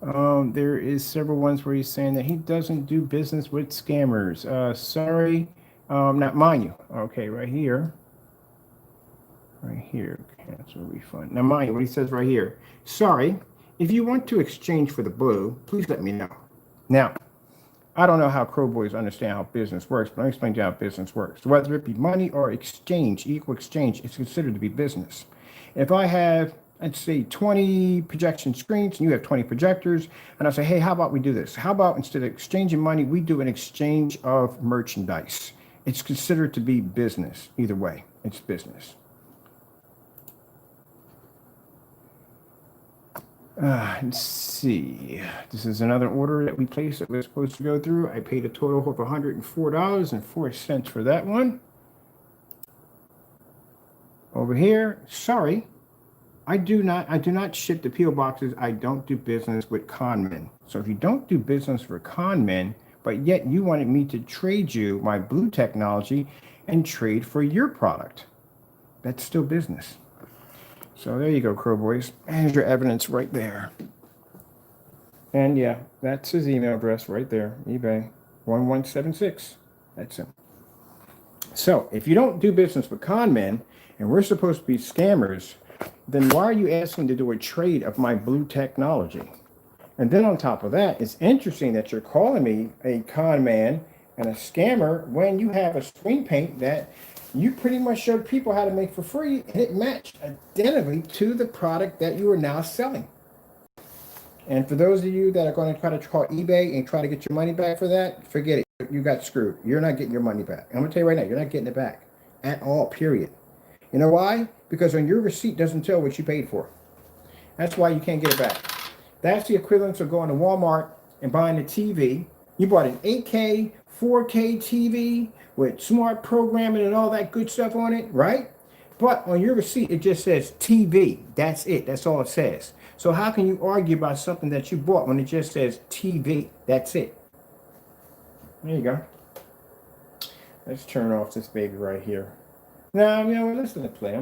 There is several ones where he's saying that he doesn't do business with scammers. Sorry. Not mind you. Okay, right here. Right here. Cancel refund. Now, mind you, what he says right here. Sorry. If you want to exchange for the blue, please let me know. Now, I don't know how Crow Boys understand how business works, but let me explain to you how business works. Whether it be money or exchange, equal exchange, it's considered to be business. If I have, let's say, 20 projection screens and you have 20 projectors, and I say, hey, how about we do this? How about instead of exchanging money, we do an exchange of merchandise? It's considered to be business. Either way, it's business. Let's see. This is another order that we placed that was supposed to go through. I paid a total of $104.04 for that one. Over here, sorry, I do not ship to PO boxes. I don't do business with con men. So if you don't do business for con men, but yet you wanted me to trade you my blue technology and trade for your product, that's still business. So there you go, Crow Boys. Here's your evidence right there. And yeah, that's his email address right there. eBay 1176. That's him. So if you don't do business with con men, and we're supposed to be scammers, then why are you asking to do a trade of my blue technology? And then on top of that, it's interesting that you're calling me a con man and a scammer when you have a screen paint that you pretty much showed people how to make for free, and it matched identically to the product that you are now selling. And for those of you that are going to try to call eBay and try to get your money back for that, forget it. You got screwed. You're not getting your money back. I'm going to tell you right now, you're not getting it back at all, period. You know why? Because on your receipt doesn't tell what you paid for. That's why you can't get it back. That's the equivalent of going to Walmart and buying a TV. You bought an 8K, 4K TV with smart programming and all that good stuff on it, right? But on your receipt, it just says TV. That's it. That's all it says. So how can you argue about something that you bought when it just says TV? That's it. There you go. Let's turn off this baby right here. Now, you know, listen to play.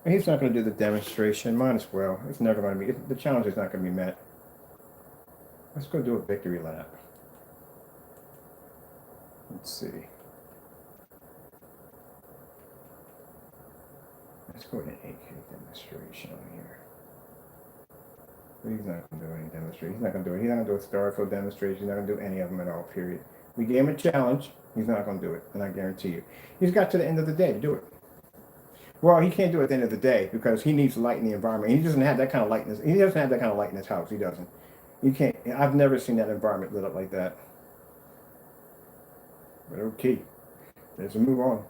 He's not going to do the demonstration. Might as well. It's never going to be. The challenge is not going to be met. Let's go do a victory lap. Let's see. Let's go with an 8K demonstration on here. But he's not going to do any demonstration. He's not going to do it. He's not going to do a Starfield demonstration. He's not going to do any of them at all, period. We gave him a challenge. He's not going to do it, and I guarantee you. He's got to the end of the day to do it. Well, he can't do it at the end of the day because he needs light in the environment. He doesn't have that kind of light in his, he doesn't have that kind of light in his house. He doesn't. You can't. I've never seen that environment lit up like that. But okay, let's move on.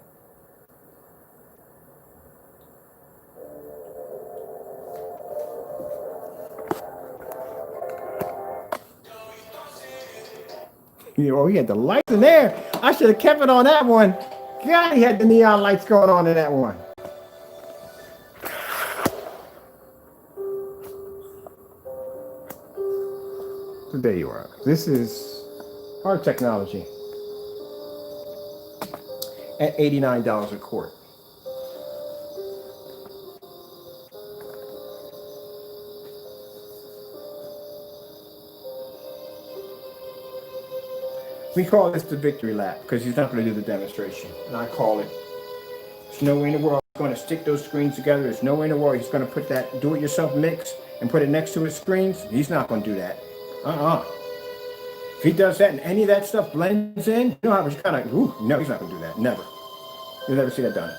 You know, he had the lights in there. I should have kept it on that one. God, he had the neon lights going on in that one. So there you are. This is our technology at $89 a quart. We call this the victory lap because he's not going to do the demonstration. And I call it. There's no way in the world he's going to stick those screens together. There's no way in the world he's going to put that do-it-yourself mix and put it next to his screens. He's not going to do that. If he does that and any of that stuff blends in, you know how it's kind of, no, he's not going to do that. Never. You'll never see that done.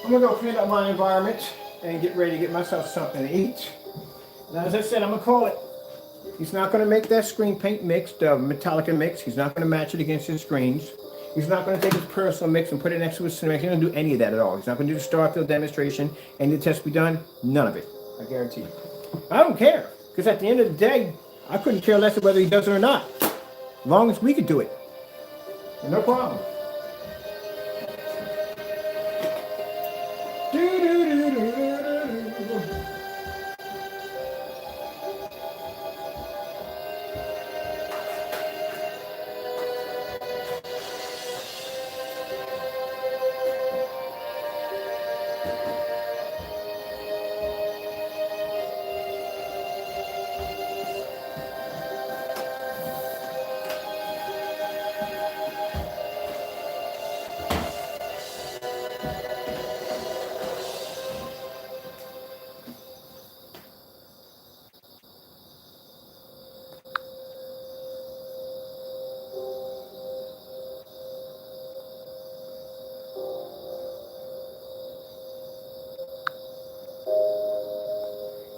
I'm going to go clean up my environment and get ready to get myself something to eat. Now, as I said, I'm going to call it. He's not going to make that screen paint mix, the Metallica mix. He's not going to match it against his screens. He's not going to take his personal mix and put it next to his cinematic. He's not going to do any of that at all. He's not going to do the Starfield demonstration. Any of the tests be done? None of it. I guarantee you. I don't care. Because at the end of the day, I couldn't care less whether he does it or not. As long as we could do it. No problem.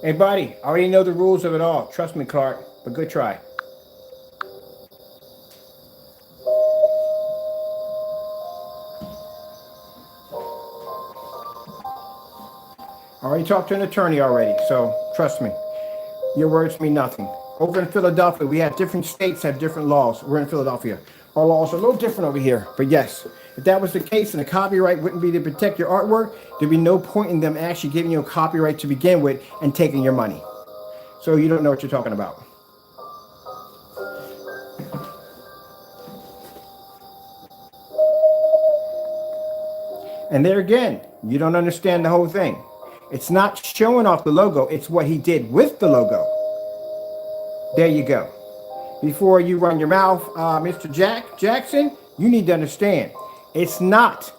Hey, buddy, I already know the rules of it all. Trust me, Clark, but good try. I already talked to an attorney already, so trust me. Your words mean nothing. Over in Philadelphia, we have different states have different laws. We're in Philadelphia. Our laws are a little different over here, but yes, if that was the case and the copyright wouldn't be to protect your artwork, there'd be no point in them actually giving you a copyright to begin with and taking your money. So you don't know what you're talking about. And there again, you don't understand the whole thing. It's not showing off the logo, it's what he did with the logo. There you go. Before you run your mouth, Mr. Jackson, you need to understand, it's not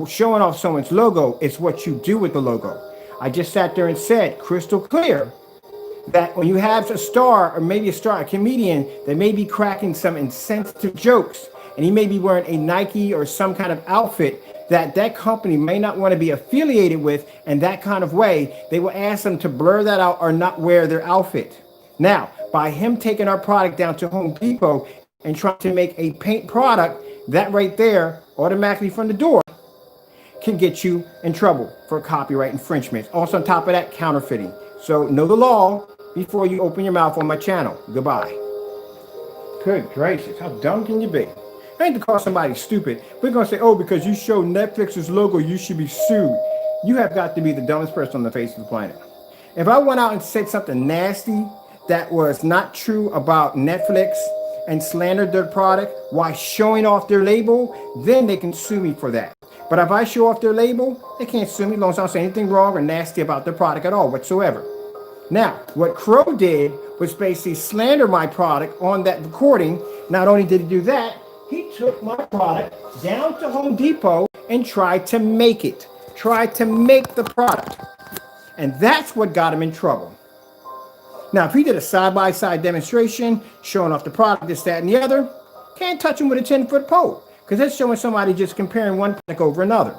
showing off someone's logo, it's what you do with the logo. I just sat there and said crystal clear that when you have a star, or maybe a comedian that may be cracking some insensitive jokes, and he may be wearing a Nike or some kind of outfit that company may not want to be affiliated with, and that kind of way, they will ask them to blur that out or not wear their outfit. Now, by him taking our product down to Home Depot and trying to make a paint product, that right there, automatically from the door, can get you in trouble for copyright infringement. Also on top of that, counterfeiting. So know the law before you open your mouth on my channel. Goodbye. Good gracious, how dumb can you be? I ain't to call somebody stupid. We're gonna say, oh, because you show Netflix's logo, you should be sued. You have got to be the dumbest person on the face of the planet. If I went out and said something nasty that was not true about Netflix and slandered their product while showing off their label, then they can sue me for that. But if I show off their label, they can't sue me as long as I don't say anything wrong or nasty about their product at all whatsoever. Now, what Crow did was basically slander my product on that recording. Not only did he do that, he took my product down to Home Depot and tried to make it. Tried to make the product. And that's what got him in trouble. Now, if he did a side-by-side demonstration, showing off the product, this, that, and the other, can't touch him with a 10-foot pole, because that's showing somebody just comparing one product over another.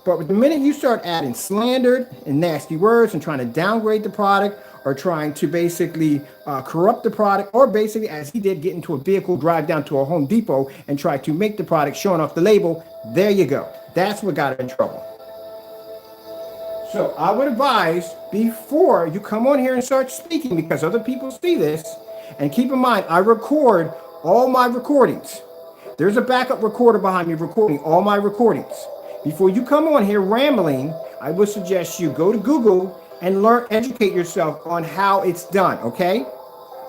But the minute you start adding slander and nasty words and trying to downgrade the product or trying to basically corrupt the product, or basically, as he did, get into a vehicle, drive down to a Home Depot and try to make the product showing off the label, there you go. That's what got him in trouble. So I would advise before you come on here and start speaking, because other people see this, and keep in mind, I record all my recordings. There's a backup recorder behind me recording all my recordings. Before you come on here rambling, I would suggest you go to Google and educate yourself on how it's done, okay?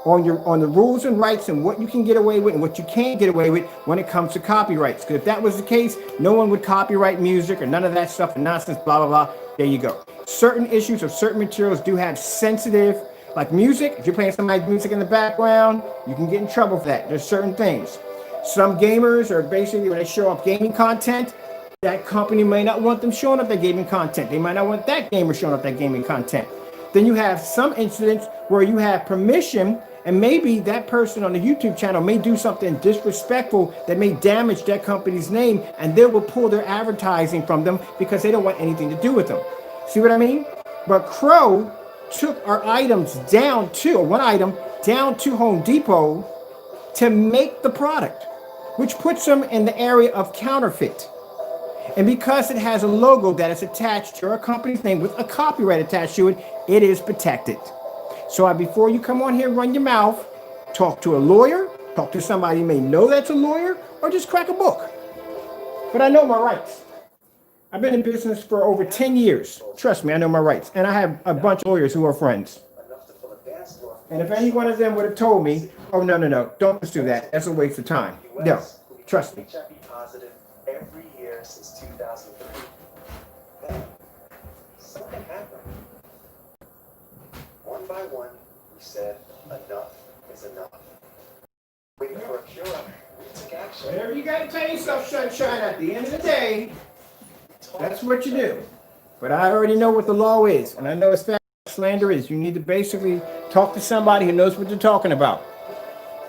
On the rules and rights and what you can get away with and what you can't get away with when it comes to copyrights. Because if that was the case, no one would copyright music or none of that stuff and nonsense, blah, blah, blah. There you go. Certain issues of certain materials do have sensitive, like music. If you're playing somebody's music in the background, you can get in trouble for that. There's certain things. Some gamers are basically, when they show up gaming content, that company may not want them showing up that gaming content. They might not want that gamer showing up that gaming content. Then you have some incidents where you have permission, and maybe that person on the YouTube channel may do something disrespectful that may damage that company's name, and they will pull their advertising from them because they don't want anything to do with them. See what I mean? But Crow took our items down to, one item, down to Home Depot to make the product, which puts them in the area of counterfeit. And because it has a logo that is attached to our company's name with a copyright attached to it, it is protected. So before you come on here, run your mouth, talk to a lawyer, talk to somebody you may know that's a lawyer, or just crack a book. But I know my rights. I've been in business for over 10 years. Trust me, I know my rights. And I have a bunch of lawyers who are friends. And if any one of them would have told me, oh, no, don't pursue that. That's a waste of time. No, trust me. HIV positive every year since 2003. Then, something happened. One by one, we said, enough is enough. Waiting for a cure, we took action. Whatever you got to tell yourself, sunshine, at the end of the day, that's what you do. But I already know what the law is, and I know it's slander is. You need to basically talk to somebody who knows what they're talking about.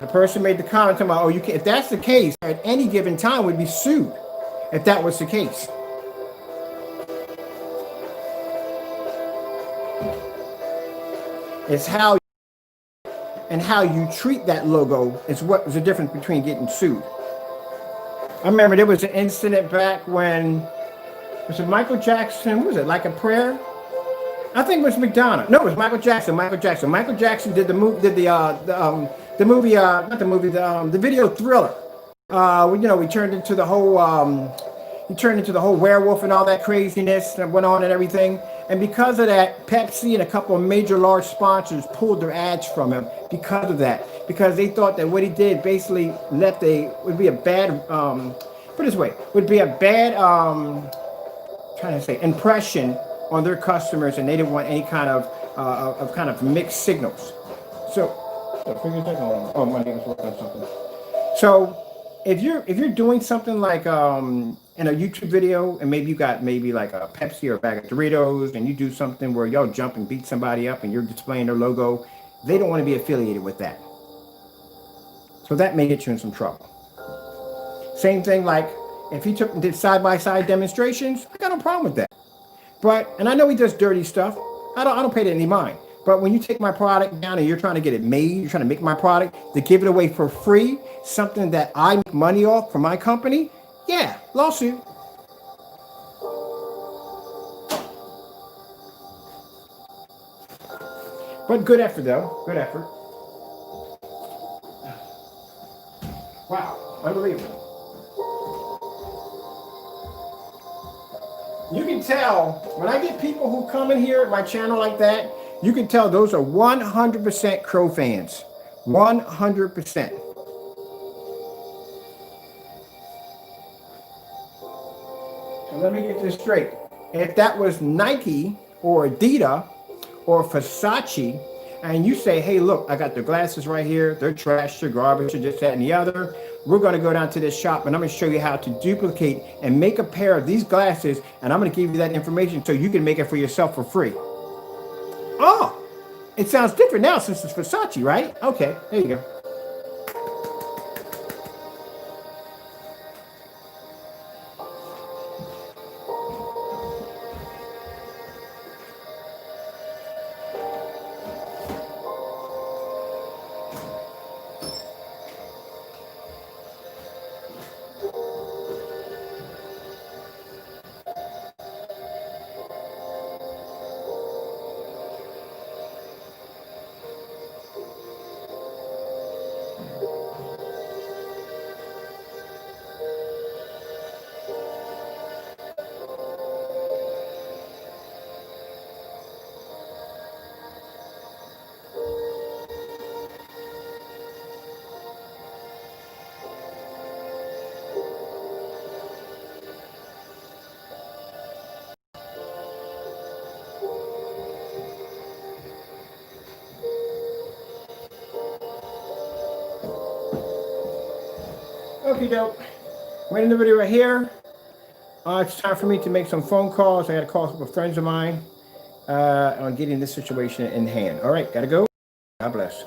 The person made the comment about, oh, you can't. If that's the case, at any given time would be sued if that was the case. It's how and how you treat that logo is what was the difference between getting sued. I remember there was an incident back when, was it Michael Jackson? What was it, Like a Prayer? I think it was Madonna. No, it was Michael Jackson. Michael Jackson did the video Thriller. We turned into the whole werewolf and all that craziness that went on and everything. And because of that, Pepsi and a couple of major large sponsors pulled their ads from him because of that. Because they thought that what he did basically would be a bad impression on their customers, and they didn't want any kind of mixed signals. So my neighbor's working on something. So if you're doing something like in a YouTube video, and maybe you got like a Pepsi or a bag of Doritos, and you do something where y'all jump and beat somebody up and you're displaying their logo, they don't want to be affiliated with that. So that may get you in some trouble. Same thing like if he did side-by-side demonstrations, I got no problem with that. And I know he does dirty stuff. I don't pay that any mind. But when you take my product down and you're trying to get it made, you're trying to make my product to give it away for free, something that I make money off for my company, yeah, lawsuit. But good effort, though. Good effort. Wow, unbelievable. You can tell when I get people who come in here at my channel like that, you can tell those are 100% Crow fans. 100%. So let me get this straight. If that was Nike or Adidas or Versace, and you say, hey, look, I got the glasses right here. They're trash, they're garbage, they're this, that, and the other. We're going to go down to this shop and I'm going to show you how to duplicate and make a pair of these glasses. And I'm going to give you that information so you can make it for yourself for free. Oh, it sounds different now since it's Versace, right? Okay, there you go. Okay, dope. We're in the video right here. It's time for me to make some phone calls. I got to call a couple of friends of mine on getting this situation in hand. All right, got to go. God bless.